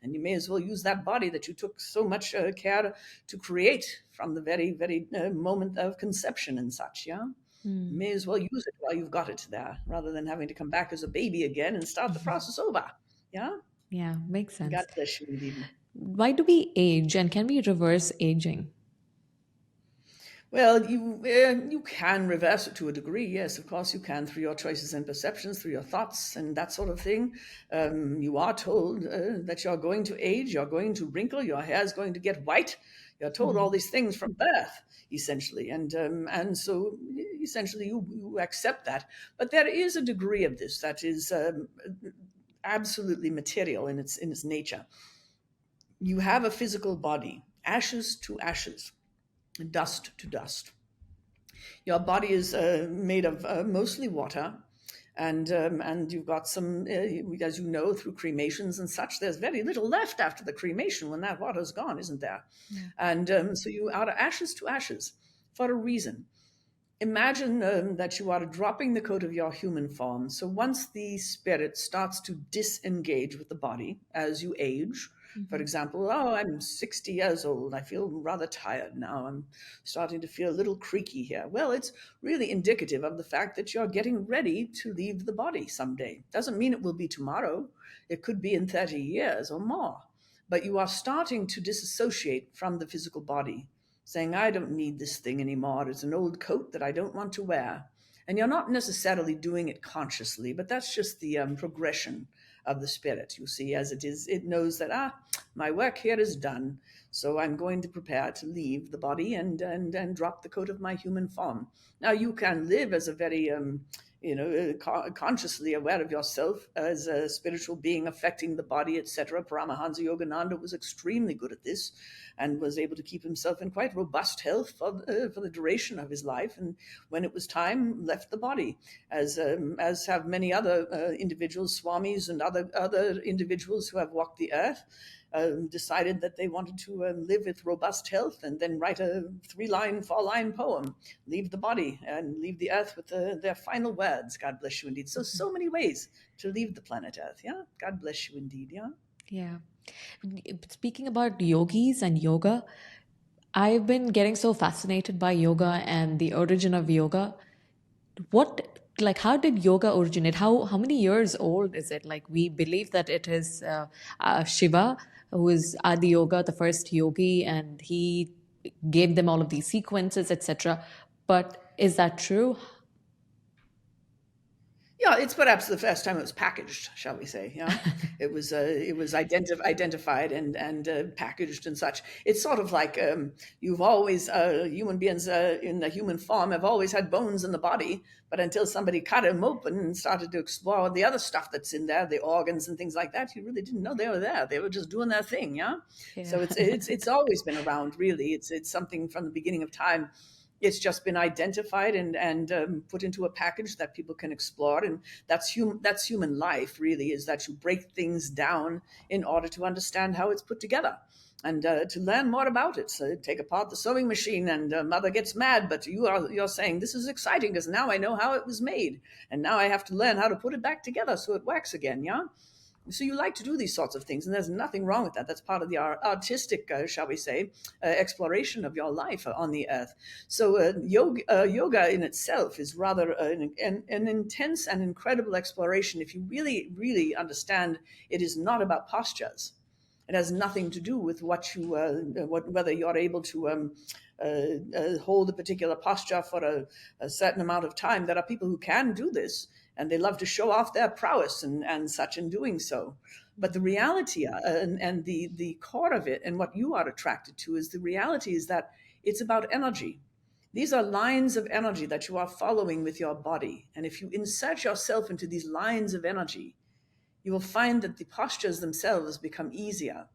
you may as well use that body that you took so much care to create from the very, very moment of conception and such, yeah? You may as well use it while you've got it there, rather than having to come back as a baby again and start the process over, yeah? Yeah, makes sense. God bless you indeed. Why do we age, and can we reverse aging? Well, you can reverse it to a degree. Yes, of course you can, through your choices and perceptions, through your thoughts and that sort of thing. You are told that you're going to age, you're going to wrinkle, your hair is going to get white. You're told all these things from birth, essentially, and so essentially you accept that. But there is a degree of this that is absolutely material in its nature. You have a physical body, ashes to ashes, dust to dust. Your body is made of mostly water, and you've got some, as you know, through cremations and such. There's very little left after the cremation when that water's gone, isn't there? Yeah. And so you are ashes to ashes for a reason. Imagine that you are dropping the coat of your human form. So once the spirit starts to disengage with the body as you age, for example, I'm 60 years old. I feel rather tired now. I'm starting to feel a little creaky here. Well, it's really indicative of the fact that you're getting ready to leave the body someday. Doesn't mean it will be tomorrow. It could be in 30 years or more. But you are starting to disassociate from the physical body, saying, I don't need this thing anymore. It's an old coat that I don't want to wear. And you're not necessarily doing it consciously, but that's just the progression of the spirit, you see, as it is. It knows that, my work here is done, so I'm going to prepare to leave the body and drop the coat of my human form. Now, you can live as a very consciously aware of yourself as a spiritual being affecting the body, etc. Paramahansa Yogananda was extremely good at this and was able to keep himself in quite robust health for the duration of his life. And when it was time, left the body, as have many other individuals, swamis and other individuals who have walked the earth. Decided that they wanted to live with robust health and then write a 3-line, 4-line poem, leave the body and leave the earth with their final words. God bless you indeed. So many ways to leave the planet Earth. Yeah. God bless you indeed. Yeah. Yeah. Speaking about yogis and yoga, I've been getting so fascinated by yoga and the origin of yoga. How did yoga originate? How many years old is it? Like, we believe that it is Shiva, who is Adi Yoga, the first yogi, and he gave them all of these sequences, etc. But is that true? Yeah, it's perhaps the first time it was packaged, shall we say? Yeah, it was identified and packaged and such. It's sort of like you've always human beings in the human form have always had bones in the body, but until somebody cut them open and started to explore the other stuff that's in there, the organs and things like that, you really didn't know they were there. They were just doing their thing. Yeah, Yeah. so it's always been around. Really, it's something from the beginning of time. It's just been identified and put into a package that people can explore, and that's human life. Really, is that you break things down in order to understand how it's put together, and to learn more about it. So take apart the sewing machine, and mother gets mad, but you're saying this is exciting because now I know how it was made, and now I have to learn how to put it back together so it works again. Yeah. So you like to do these sorts of things, and there's nothing wrong with that. That's part of the artistic, shall we say, exploration of your life on the earth. So yoga in itself is rather an intense and incredible exploration. If you really, really understand, it is not about postures. It has nothing to do with whether you're able to hold a particular posture for a certain amount of time. There are people who can do this, and they love to show off their prowess and such in doing so. But the reality and the core of it and what you are attracted to is the reality is that it's about energy. These are lines of energy that you are following with your body. And if you insert yourself into these lines of energy, you will find that the postures themselves become easier.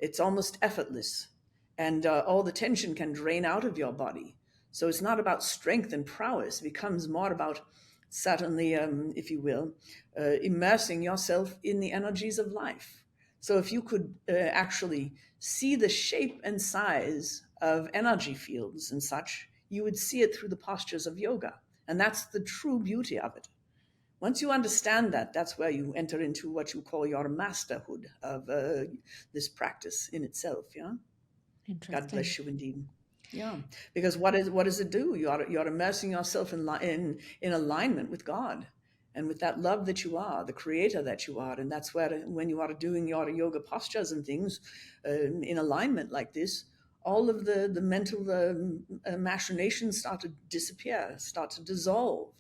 It's almost effortless. And all the tension can drain out of your body. So it's not about strength and prowess. It becomes more about, certainly, if you will, immersing yourself in the energies of life. So if you could actually see the shape and size of energy fields and such, you would see it through the postures of yoga. And that's the true beauty of it. Once you understand that, that's where you enter into what you call your masterhood of this practice in itself. Yeah. God Interesting. bless you indeed. Yeah, because what does it do? You're immersing yourself in alignment with God and with that love that you are, the creator that you are. And that's where, when you are doing your yoga postures and things in alignment like this, all of the mental machinations start to disappear, start to dissolve.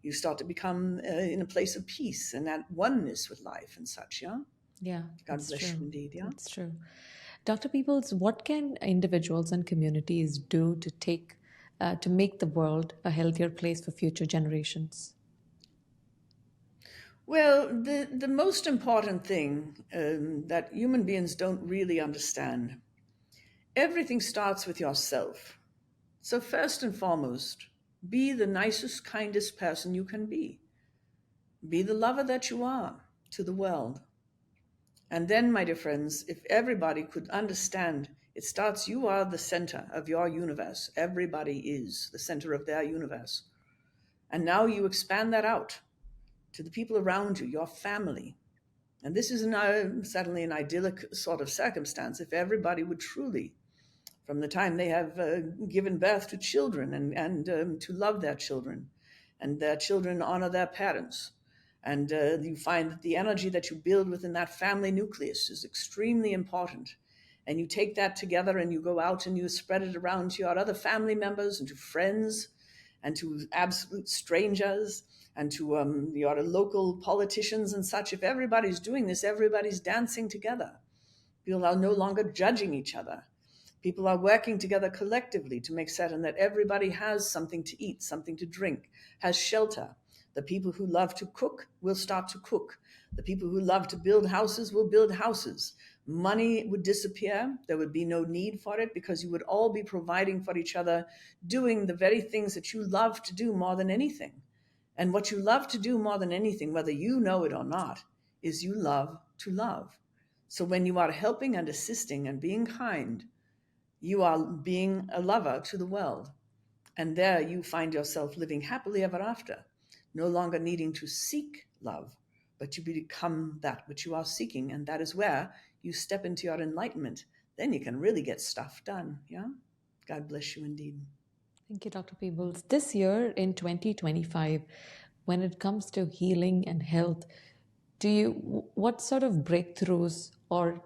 You start to become in a place of peace and that oneness with life and such. Yeah. Yeah, God that's bless true. you indeed. Yeah. That's true. Dr. Peebles, what can individuals and communities do to make the world a healthier place for future generations? Well, the most important thing that human beings don't really understand, everything starts with yourself. So first and foremost, be the nicest, kindest person you can be. Be the lover that you are to the world. And then, my dear friends, if everybody could understand, it starts, you are the center of your universe. Everybody is the center of their universe. And now you expand that out to the people around you, your family. And this is certainly an idyllic sort of circumstance if everybody would truly, from the time they have given birth to children and to love their children, and their children honor their parents. And you find that the energy that you build within that family nucleus is extremely important. And you take that together and you go out and you spread it around to your other family members and to friends and to absolute strangers and to your local politicians and such. If everybody's doing this, everybody's dancing together. People are no longer judging each other. People are working together collectively to make certain that everybody has something to eat, something to drink, has shelter. The people who love to cook will start to cook. The people who love to build houses will build houses. Money would disappear. There would be no need for it because you would all be providing for each other, doing the very things that you love to do more than anything. And what you love to do more than anything, whether you know it or not, is you love to love. So when you are helping and assisting and being kind, you are being a lover to the world. And there you find yourself living happily ever after, no longer needing to seek love, but you become that which you are seeking. And that is where you step into your enlightenment. Then you can really get stuff done. Yeah. God bless you indeed. Thank you, Dr. Peebles. This year in 2025, when it comes to healing and health, what sort of breakthroughs or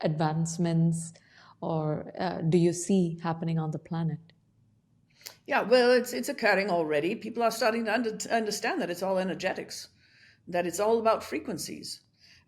advancements or do you see happening on the planet? Yeah, well, it's occurring already. People are starting to understand that it's all energetics, that it's all about frequencies.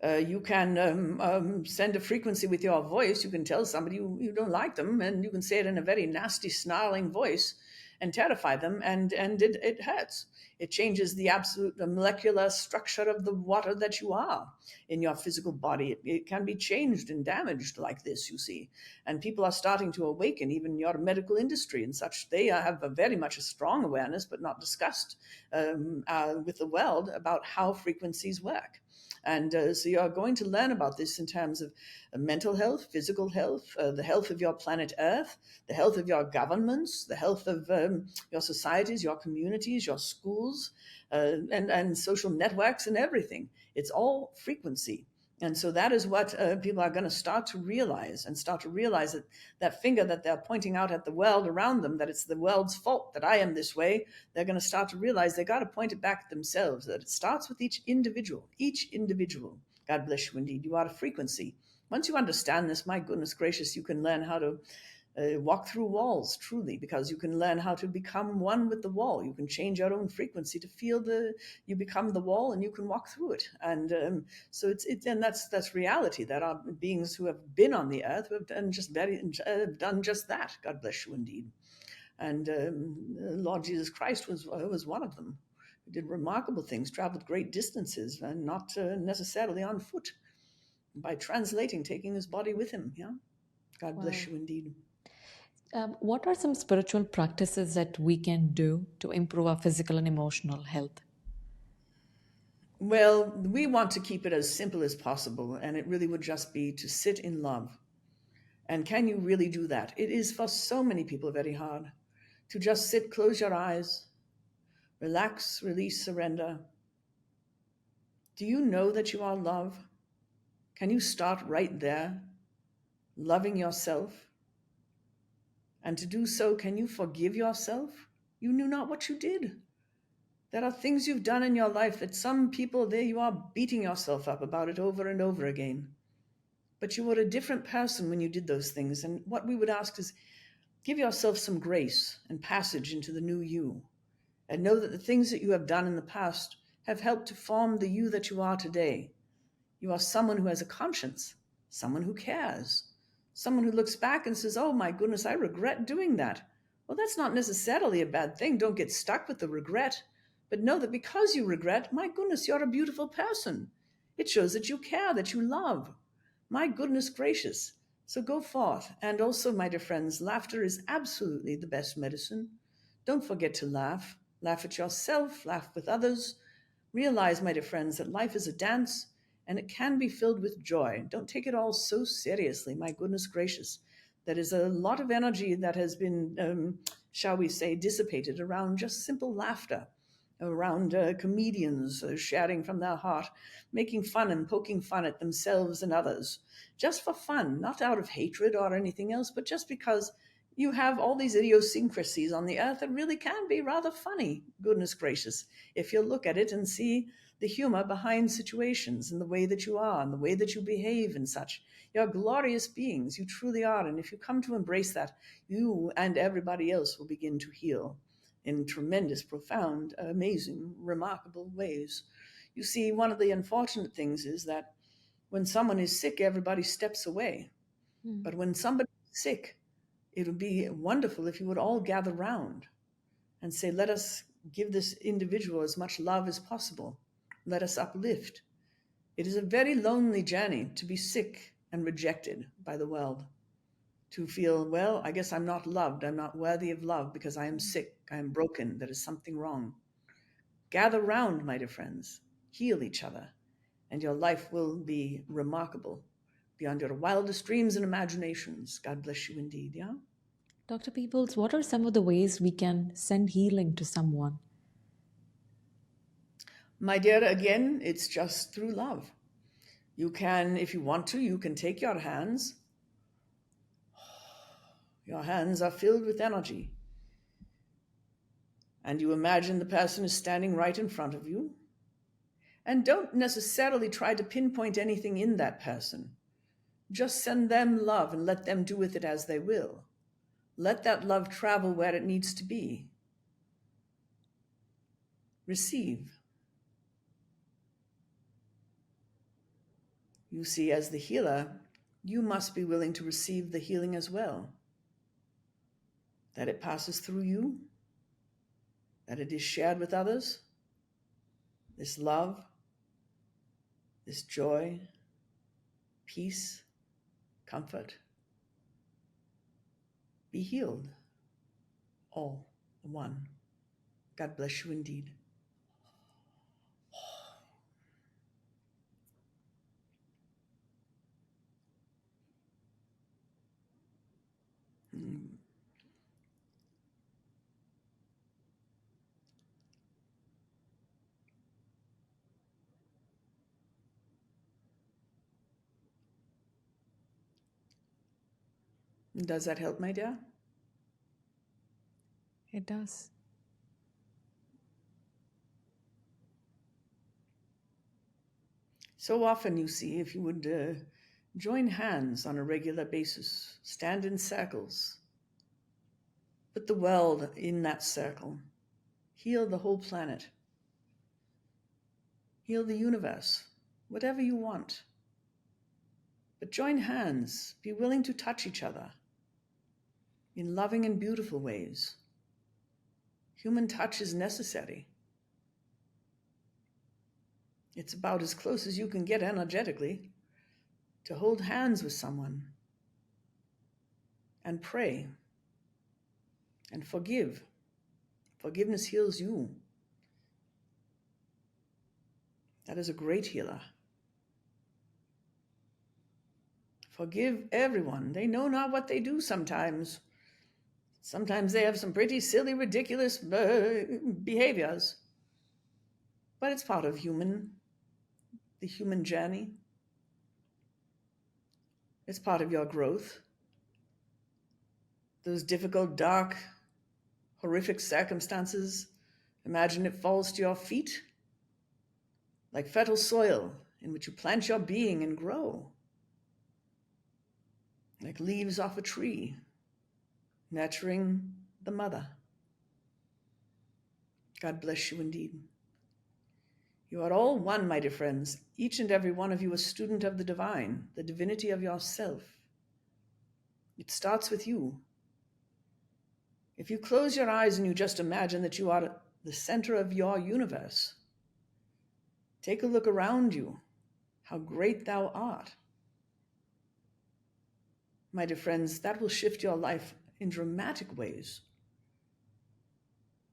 You can send a frequency with your voice. You can tell somebody you don't like them, and you can say it in a very nasty, snarling voice and terrify them, and it hurts. It changes the absolute molecular structure of the water that you are in your physical body. It can be changed and damaged like this, you see. And people are starting to awaken, even your medical industry and such. They have very much a strong awareness, but not discussed with the world about how frequencies work. And so you're going to learn about this in terms of mental health, physical health, the health of your planet Earth, the health of your governments, the health of your societies, your communities, your schools, and social networks and everything. It's all frequency. And so that is what people are going to start to realize that that finger that they're pointing out at the world around them, that it's the world's fault that I am this way. They're going to start to realize they got to point it back at themselves, that it starts with each individual. God bless you indeed. You are a frequency. Once you understand this, my goodness gracious, you can learn how to walk through walls, truly, because you can learn how to become one with the wall. You can change your own frequency to feel you become the wall, and you can walk through it. And so and that's reality. That are beings who have been on the earth who have done just that. God bless you indeed. And Lord Jesus Christ was one of them. He did remarkable things, traveled great distances, and not necessarily on foot, by translating, taking his body with him. Yeah. God bless you indeed. What are some spiritual practices that we can do to improve our physical and emotional health? Well, we want to keep it as simple as possible, and it really would just be to sit in love. And can you really do that? It is for so many people very hard to just sit, close your eyes, relax, release, surrender. Do you know that you are love? Can you start right there, loving yourself? And to do so, can you forgive yourself? You knew not what you did. There are things you've done in your life that some people, there you are beating yourself up about it over and over again. But you were a different person when you did those things. And what we would ask is give yourself some grace and passage into the new you. And know that the things that you have done in the past have helped to form the you that you are today. You are someone who has a conscience, someone who cares, someone who looks back and says, oh my goodness, I regret doing that. Well, that's not necessarily a bad thing. Don't get stuck with the regret. But know that because you regret, my goodness, you're a beautiful person. It shows that you care, that you love. My goodness gracious. So go forth. And also, my dear friends, laughter is absolutely the best medicine. Don't forget to laugh. Laugh at yourself, laugh with others. Realize, my dear friends, that life is a dance and it can be filled with joy. Don't take it all so seriously. My goodness gracious. That is a lot of energy that has been, shall we say, dissipated around just simple laughter, around comedians sharing from their heart, making fun and poking fun at themselves and others, just for fun, not out of hatred or anything else, but just because you have all these idiosyncrasies on the earth that really can be rather funny, goodness gracious, if you look at it and see the humor behind situations and the way that you are and the way that you behave and such. You're glorious beings, you truly are. And if you come to embrace that, you and everybody else will begin to heal in tremendous, profound, amazing, remarkable ways. You see, one of the unfortunate things is that when someone is sick, everybody steps away. But when somebody is sick, it would be wonderful if you would all gather round and say, let us give this individual as much love as possible. Let us uplift. It is a very lonely journey to be sick and rejected by the world, to feel, well, I guess I'm not loved. I'm not worthy of love because I am sick. I am broken. There is something wrong. Gather round, my dear friends. Heal each other, and your life will be remarkable beyond your wildest dreams and imaginations. God bless you indeed, yeah? Dr. Peebles, what are some of the ways we can send healing to someone? My dear, again, it's just through love. You can, if you want to, you can take your hands. Your hands are filled with energy. And you imagine the person is standing right in front of you. And don't necessarily try to pinpoint anything in that person. Just send them love and let them do with it as they will. Let that love travel where it needs to be. Receive. You see, as the healer, you must be willing to receive the healing as well. That it passes through you, that it is shared with others. This love, this joy, peace, comfort. Be healed, all one. God bless you indeed. Does that help, my dear? It does. So often you see, if you would join hands on a regular basis, stand in circles, put the world in that circle, heal the whole planet, heal the universe, whatever you want. But join hands, be willing to touch each other in loving and beautiful ways. Human touch is necessary. It's about as close as you can get energetically to hold hands with someone and pray and forgive. Forgiveness heals you. That is a great healer. Forgive everyone. They know not what they do sometimes. Sometimes they have some pretty silly, ridiculous behaviors. But it's part of the human journey. It's part of your growth. Those difficult, dark, horrific circumstances, imagine it falls to your feet like fertile soil in which you plant your being and grow. Like leaves off a tree, nurturing the mother. God bless you indeed. You are all one, my dear friends, each and every one of you a student of the divine, the divinity of yourself. It starts with you. If you close your eyes and you just imagine that you are the center of your universe, take a look around you, how great thou art. My dear friends, that will shift your life in dramatic ways.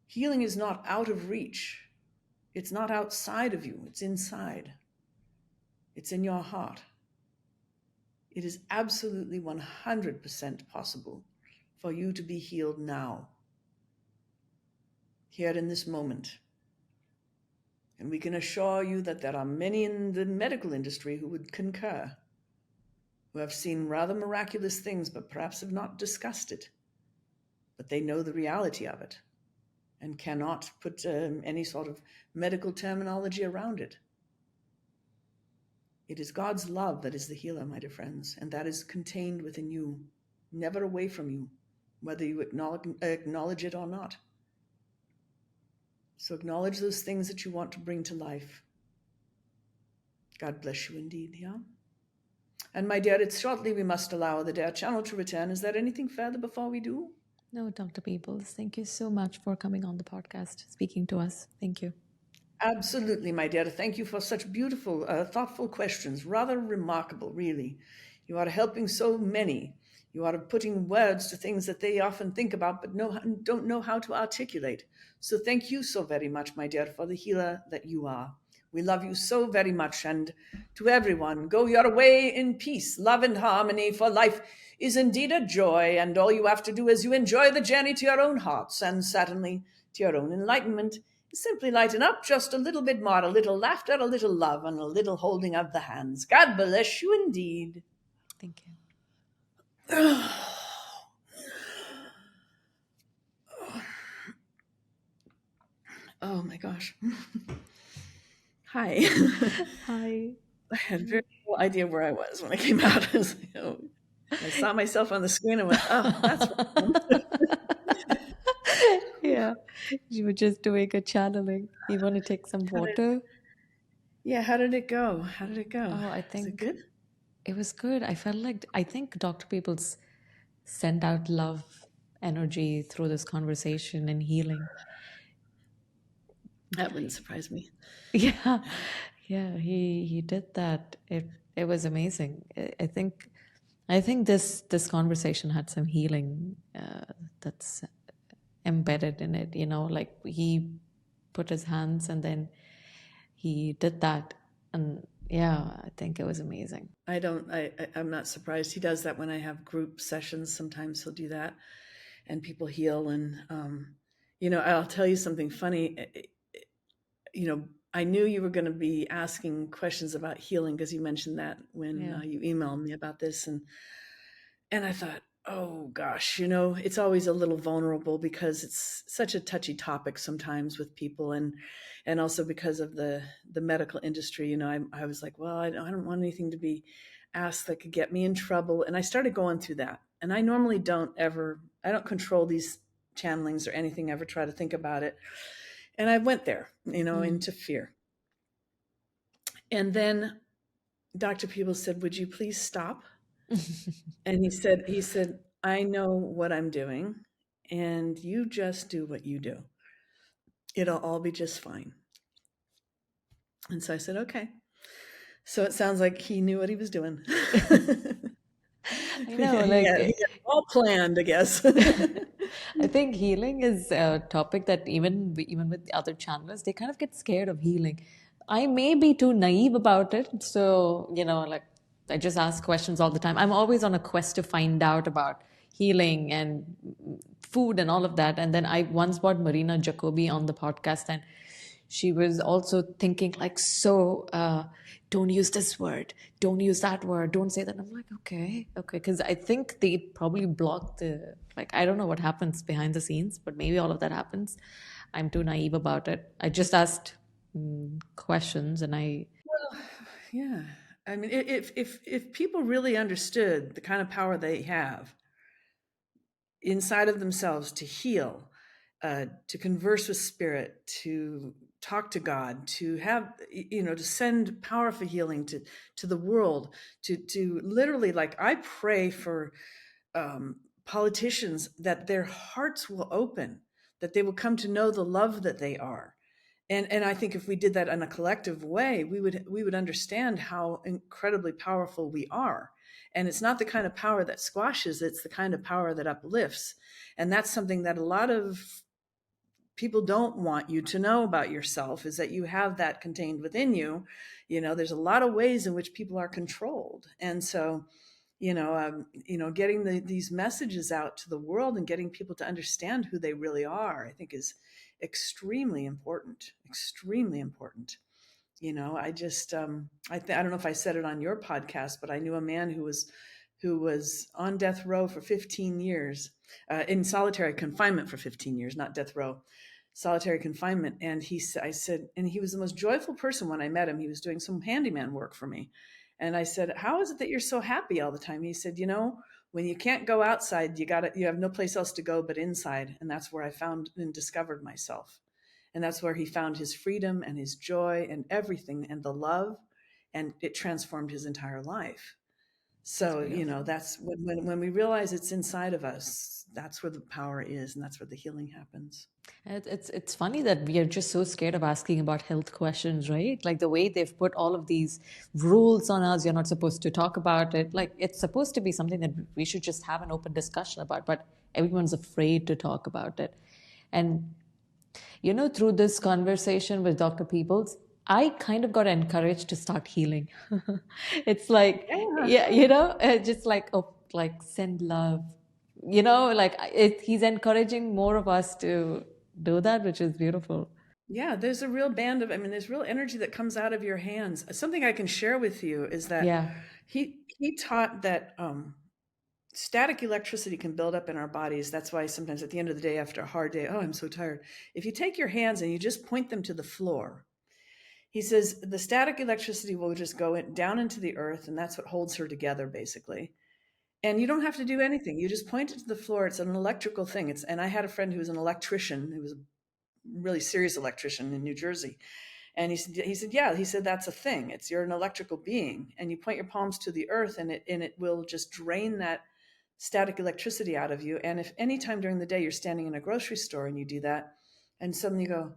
Healing is not out of reach. It's not outside of you, it's inside. It's in your heart. It is absolutely 100% possible for you to be healed now, here in this moment. And we can assure you that there are many in the medical industry who would concur, who have seen rather miraculous things, but perhaps have not discussed it. But they know the reality of it and cannot put any sort of medical terminology around it. It is God's love that is the healer, my dear friends, and that is contained within you, never away from you, whether you acknowledge it or not. So acknowledge those things that you want to bring to life. God bless you indeed, yeah? And my dear, it's shortly we must allow the Dare channel to return. Is there anything further before we do? No, Dr. Peebles, thank you so much for coming on the podcast, speaking to us. Thank you. Absolutely, my dear. Thank you for such beautiful, thoughtful questions. Rather remarkable, really. You are helping so many. You are putting words to things that they often think about but don't know how to articulate. So thank you so very much, my dear, for the healer that you are. We love you so very much. And to everyone, go your way in peace, love, and harmony, for life is indeed a joy. And all you have to do is you enjoy the journey to your own hearts and certainly to your own enlightenment. Simply lighten up just a little bit more, a little laughter, a little love, and a little holding of the hands. God bless you indeed. Thank you. Oh my gosh. Hi. Hi. I had very no idea where I was when I came out. I was like, oh, I saw myself on the screen and went, oh, that's right. Yeah, you were just doing a channeling. You want to take some water? Yeah, how did it go? How did it go? Oh, I Is it think good? it was good. I think Dr. Peoples sent out love energy through this conversation and healing. That wouldn't surprise me. Yeah, yeah, he did that. It was amazing. I think this conversation had some healing that's embedded in it. You know, like he put his hands and then he did that, and yeah, I think it was amazing. I'm not surprised. He does that when I have group sessions. Sometimes he'll do that and people heal. And, I'll tell you something funny. I knew you were going to be asking questions about healing because you mentioned that when Yeah. you emailed me about this. And I thought, oh gosh, it's always a little vulnerable because it's such a touchy topic sometimes with people, and also because of the medical industry. I was like, well, I don't want anything to be asked that could get me in trouble. And I started going through that. And I normally I don't control these channelings or anything, ever try to think about it. And I went there, into fear. And then Dr. Peebles said, would you please stop? And he said, I know what I'm doing, and you just do what you do. It'll all be just fine. And so I said, okay. So it sounds like he knew what he was doing. I know, He had it all planned, I guess. I think healing is a topic that even with the other channelers, they kind of get scared of healing. I may be too naive about it, so like I just ask questions all the time. I'm always on a quest to find out about healing and food and all of that. And then I once brought Marina Jacobi on the podcast, and she was also thinking like, so don't use this word, don't use that word, don't say that. I'm like, okay, because I think they probably block the, like, I don't know what happens behind the scenes, but maybe all of that happens. I'm too naive about it. I just asked questions, and Well, yeah. I mean, if people really understood the kind of power they have inside of themselves to heal, to converse with spirit, to talk to God, to have, to send powerful healing to the world, to literally, like, I pray for politicians that their hearts will open, that they will come to know the love that they are. And I think if we did that in a collective way, we would understand how incredibly powerful we are. And it's not the kind of power that squashes, it's the kind of power that uplifts. And that's something that a lot of people don't want you to know about yourself, is that you have that contained within you. There's a lot of ways in which people are controlled. And so, getting these messages out to the world and getting people to understand who they really are, I think is extremely important, extremely important. I just, I don't know if I said it on your podcast, but I knew a man who was on death row for 15 years, in solitary confinement for 15 years, not death row, solitary confinement. And I said, and he was the most joyful person when I met him. He was doing some handyman work for me. And I said, how is it that you're so happy all the time? He said, when you can't go outside, you have no place else to go but inside. And that's where I found and discovered myself. And that's where he found his freedom and his joy and everything and the love. And it transformed his entire life. So, beautiful. that's when we realize it's inside of us, that's where the power is, and that's where the healing happens. It's funny that we are just so scared of asking about health questions, right? Like the way they've put all of these rules on us, you're not supposed to talk about it. Like it's supposed to be something that we should just have an open discussion about, but everyone's afraid to talk about it. And through this conversation with Dr. Peebles, I kind of got encouraged to start healing. It's like, Yeah. yeah, just like, oh, like send love, like he's encouraging more of us to do that, which is beautiful. Yeah, there's a real band of, I mean, there's real energy that comes out of your hands. Something I can share with you is that Yeah. he taught that static electricity can build up in our bodies. That's why sometimes at the end of the day, after a hard day, oh, I'm so tired. If you take your hands and you just point them to the floor, he says the static electricity will just go down into the earth, and that's what holds her together, basically. And you don't have to do anything. You just point it to the floor. It's an electrical thing. And I had a friend who was an electrician, who was a really serious electrician in New Jersey. And he said, that's a thing. You're an electrical being, and you point your palms to the earth, and it will just drain that static electricity out of you. And if anytime during the day you're standing in a grocery store and you do that, and suddenly you go,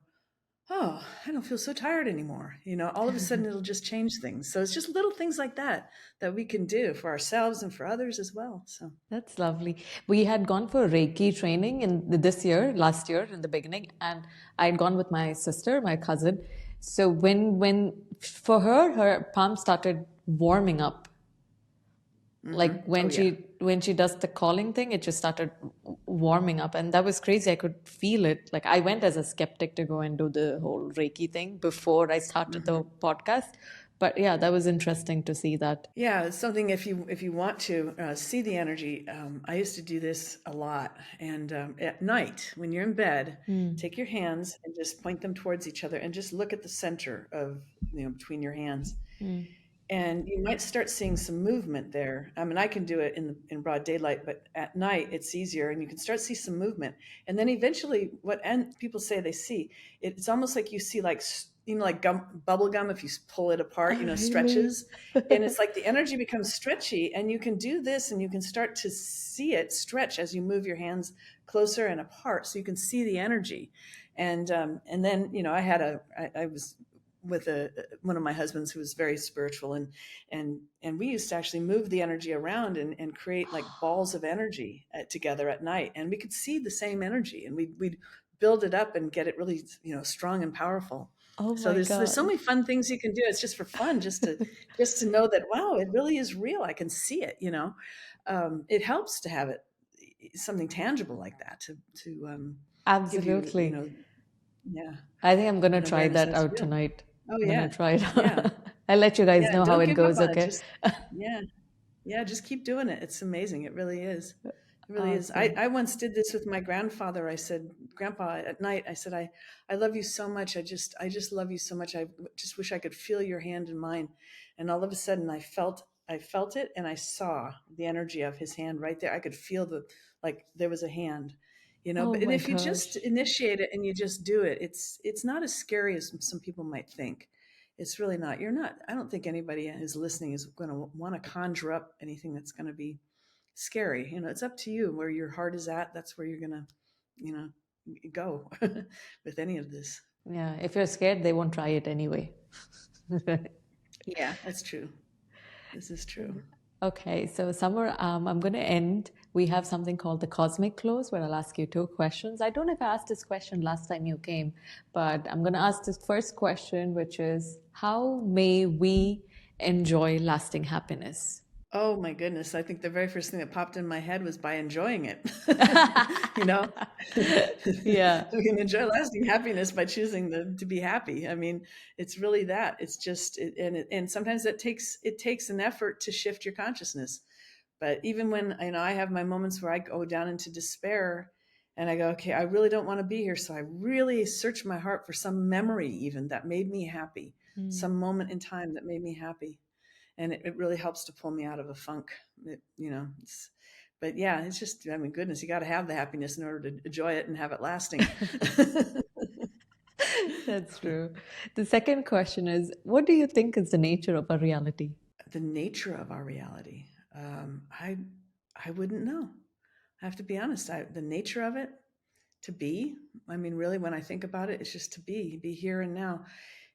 oh, I don't feel so tired anymore. All of a sudden it'll just change things. So it's just little things like that we can do for ourselves and for others as well. So That's lovely. We had gone for Reiki training last year in the beginning, and I had gone with my sister, my cousin. So when for her palm started warming up. Like oh yeah. when she does the calling thing, it just started warming up, and that was crazy. I could feel it. Like I went as a skeptic to go and do the whole Reiki thing before I started the podcast. But yeah, that was interesting to see that. Yeah, it's something if you want to see the energy. I used to do this a lot, and at night when you're in bed, take your hands and just point them towards each other, and just look at the center of between your hands, and you might start seeing some movement there. I mean, I can do it in broad daylight, but at night it's easier, and you can start to see some movement. And then eventually, people say they see, it's almost like you see like like bubble gum. If you pull it apart, Really? stretches, and it's like the energy becomes stretchy. And you can do this, and you can start to see it stretch as you move your hands closer and apart, so you can see the energy. And then I was with one of my husbands who was very spiritual, and we used to actually move the energy around and create like balls of energy together at night, and we could see the same energy, and we'd build it up and get it really strong and powerful. Oh So my there's so God. many fun things you can do. It's just for fun, just to know that, wow, it really is real. I can see it. It helps to have it something tangible like that to give you Absolutely. yeah, I think I'm gonna an try awareness that that's out real. tonight. Oh I'm yeah, gonna try it. yeah. I'll let you guys Yeah, know and how don't it give up goes, on it. okay? Just yeah, yeah, just keep doing it. It's amazing. It really is. It really is. I, Awesome. I once did this with my grandfather. I said, Grandpa, at night, I said, I love you so much. I just love you so much. I just wish I could feel your hand in mine. And all of a sudden I felt it, and I saw the energy of his hand right there. I could feel like there was a hand, Oh and my if you just gosh. initiate it and you just do it, it's not as scary as some people might think. It's really not. You're not. I don't think anybody who's listening is going to want to conjure up anything that's going to be scary. It's up to you where your heart is at. That's where you're going to, you know, go with any of this. Yeah, if you're scared, they won't try it anyway. Yeah, that's true. This is true. Okay, so Summer, I'm going to end. We have something called the cosmic close where I'll ask you two questions. I don't know if I asked this question last time you came, but I'm going to ask this first question, which is how may we enjoy lasting happiness? Oh my goodness. I think the very first thing that popped in my head was by enjoying it. you know, Yeah. we can enjoy lasting happiness by choosing to be happy. I mean, it's really that. It's just, and sometimes it takes an effort to shift your consciousness. But even when, I have my moments where I go down into despair, and I go, okay, I really don't want to be here. So I really search my heart for some memory even that made me happy, Mm. some moment in time that made me happy, and it really helps to pull me out of a funk. But yeah, it's just, I mean, goodness, you got to have the happiness in order to enjoy it and have it lasting. That's true. The second question is what do you think is the nature of a reality? The nature of our reality. I wouldn't know. I have to be honest. The nature of it, to be. I mean, really, when I think about it, it's just to be here and now.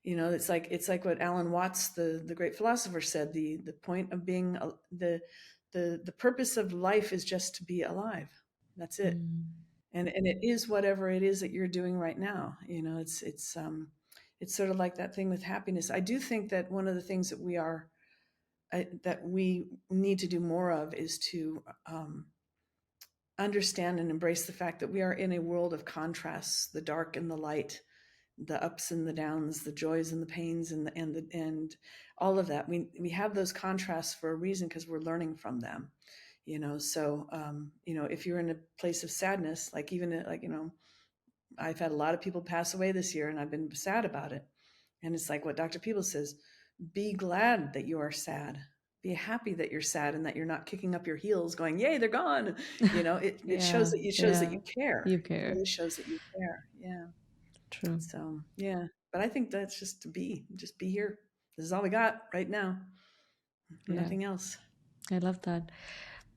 It's like what Alan Watts, the great philosopher, said. The point of being the purpose of life is just to be alive. That's it. And it is whatever it is that you're doing right now. It's sort of like that thing with happiness. I do think that one of the things that we need to do more of is to understand and embrace the fact that we are in a world of contrasts, the dark and the light, the ups and the downs, the joys and the pains, and all of that. We have those contrasts for a reason, because we're learning from them. So if you're in a place of sadness, I've had a lot of people pass away this year, and I've been sad about it. And it's like what Dr. Peebles says: be glad that you are sad. Be happy that you're sad, and that you're not kicking up your heels going, yay, they're gone. It shows that you care. You care. It really shows that you care. Yeah. True. So, yeah. But I think that's just just be here. This is all we got right now. Nothing else. I love that.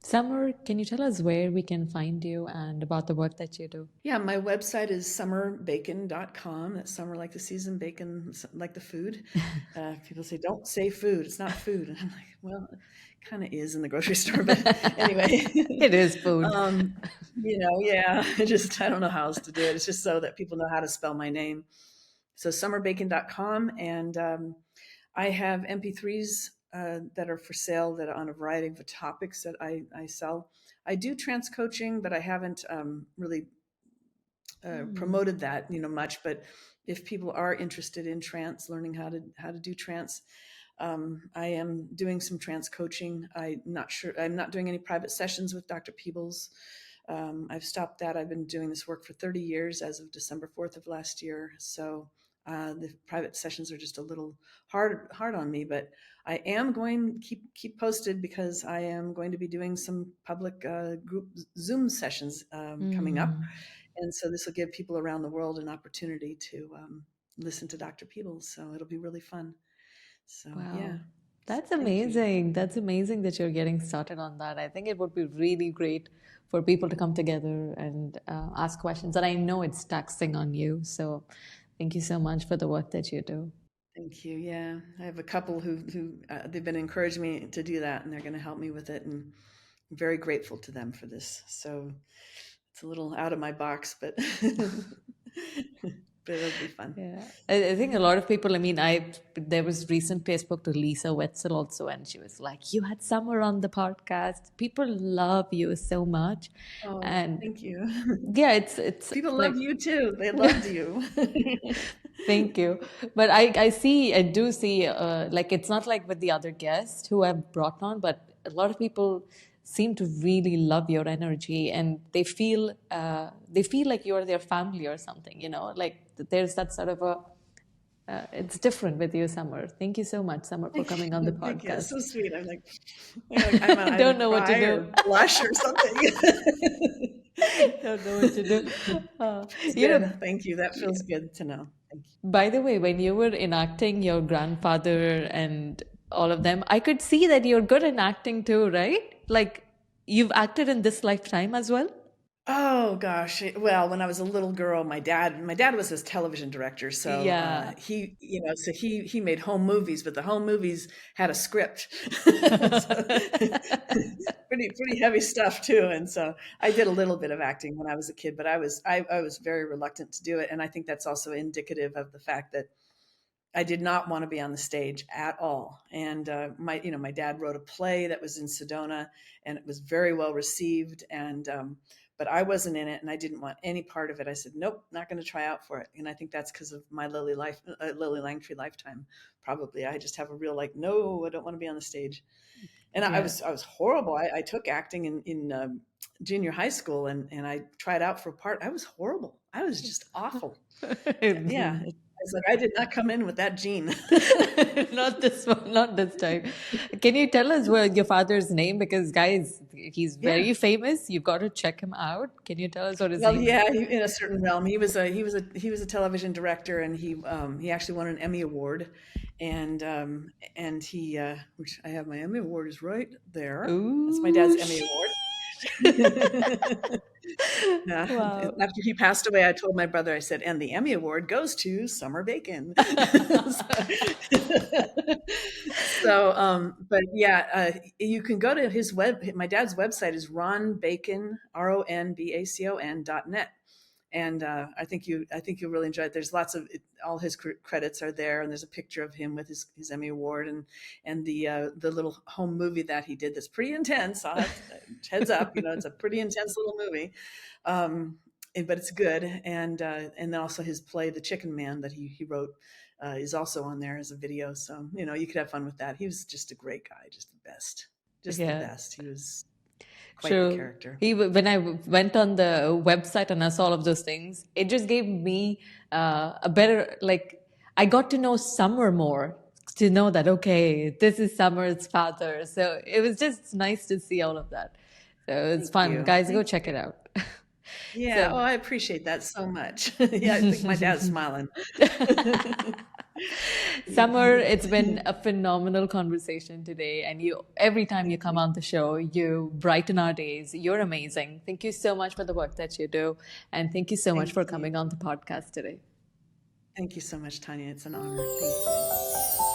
Summer, can you tell us where we can find you and about the work that you do? Yeah, my website is summerbacon.com. That's summer like the season, bacon like the food. People say, don't say food. It's not food. And I'm like, well, it kind of is in the grocery store. But anyway. It is food. Yeah. I don't know how else to do it. It's just so that people know how to spell my name. So summerbacon.com. And I have MP3s that are for sale, that are on a variety of topics that I sell. I do trance coaching, but I haven't really promoted that much. But if people are interested in trance, learning how to do trance, I am doing some trance coaching. I'm not doing any private sessions with Dr. Peebles. I've stopped that. I've been doing this work for 30 years as of December 4th of last year. So the private sessions are just a little hard on me, but I am going to keep posted, because I am going to be doing some public group Zoom sessions coming up. And so this will give people around the world an opportunity to listen to Dr. Peebles. So it'll be really fun. So, wow. Yeah. That's amazing. That's amazing that you're getting started on that. I think it would be really great for people to come together and ask questions. And I know it's taxing on you. So thank you so much for the work that you do. Thank you. Yeah. I have a couple who they've been encouraging me to do that, and they're going to help me with it. And I'm very grateful to them for this. So it's a little out of my box, but but it'll be fun. Yeah, I think a lot of people, there was recent Facebook to Lisa Wetzel also, and she was like, you had Summer on the podcast. People love you so much. Oh, and thank you. Yeah, it's people love you too. They loved you. Thank you. But I do see, it's not like with the other guests who I've brought on, but a lot of people seem to really love your energy, and they feel like you're their family or something, like there's that sort of it's different with you, Summer. Thank you so much, Summer, for coming on the podcast. Thank you. That's so sweet. I'm like I don't know what to do. Or blush or something. Don't know what to do. Thank you. That feels good to know. Thank you. By the way, when you were enacting your grandfather and all of them, I could see that you're good in acting too, right? Like, you've acted in this lifetime as well? Oh gosh. Well, when I was a little girl, my dad was his television director. So he made home movies, but the home movies had a script. Pretty heavy stuff too. And so I did a little bit of acting when I was a kid, but I was very reluctant to do it. And I think that's also indicative of the fact that I did not want to be on the stage at all. And my dad wrote a play that was in Sedona, and it was very well received. And but I wasn't in it, and I didn't want any part of it. I said, nope, not going to try out for it. And I think that's because of my Lily Langtree lifetime. Probably, I just have a real no, I don't want to be on the stage. And I was horrible. I took acting in junior high school, and I tried out for a part. I was horrible. I was just awful. Yeah. It's like, I did not come in with that gene. Not this one, not this time. Can you tell us your father's name? Because guys, he's Yeah. very famous. You've got to check him out. Can you tell us what his Well, name is? yeah, in a certain realm, he was a television director, and he actually won an Emmy award, and he which I have my Emmy award is right there. That's my dad's Ooh, Emmy award. Yeah. wow. After he passed away, I told my brother, I said, and the Emmy Award goes to Summer Bacon. But yeah, you can go to his my dad's website is ronbacon, ronbacon.net. And I think you'll really enjoy it. There's lots of all his credits are there, and there's a picture of him with his Emmy award, and the little home movie that he did that's pretty intense. Heads up, it's a pretty intense little movie, but it's good. And then also his play, The Chicken Man, that he wrote, is also on there as a video. So you could have fun with that. He was just a great guy, just the best, just the Yeah. best. He was quite the True. character. When I went on the website and I saw all of those things, it just gave me a better, like, I got to know Summer more, to know that, okay, this is Summer's father. So it was just nice to see all of that. So it's Thank fun. you. Guys, go Thank check it you. out. Yeah. Oh, So, I appreciate that so much. Yeah, I think my dad's smiling. Summer, it's been a phenomenal conversation today. And every time you Thank come you. on the show, you brighten our days. You're amazing. Thank you so much for the work that you do. And thank you so much Thank for you. coming on the podcast today. Thank you so much, Tanya. It's an honor. Thank you.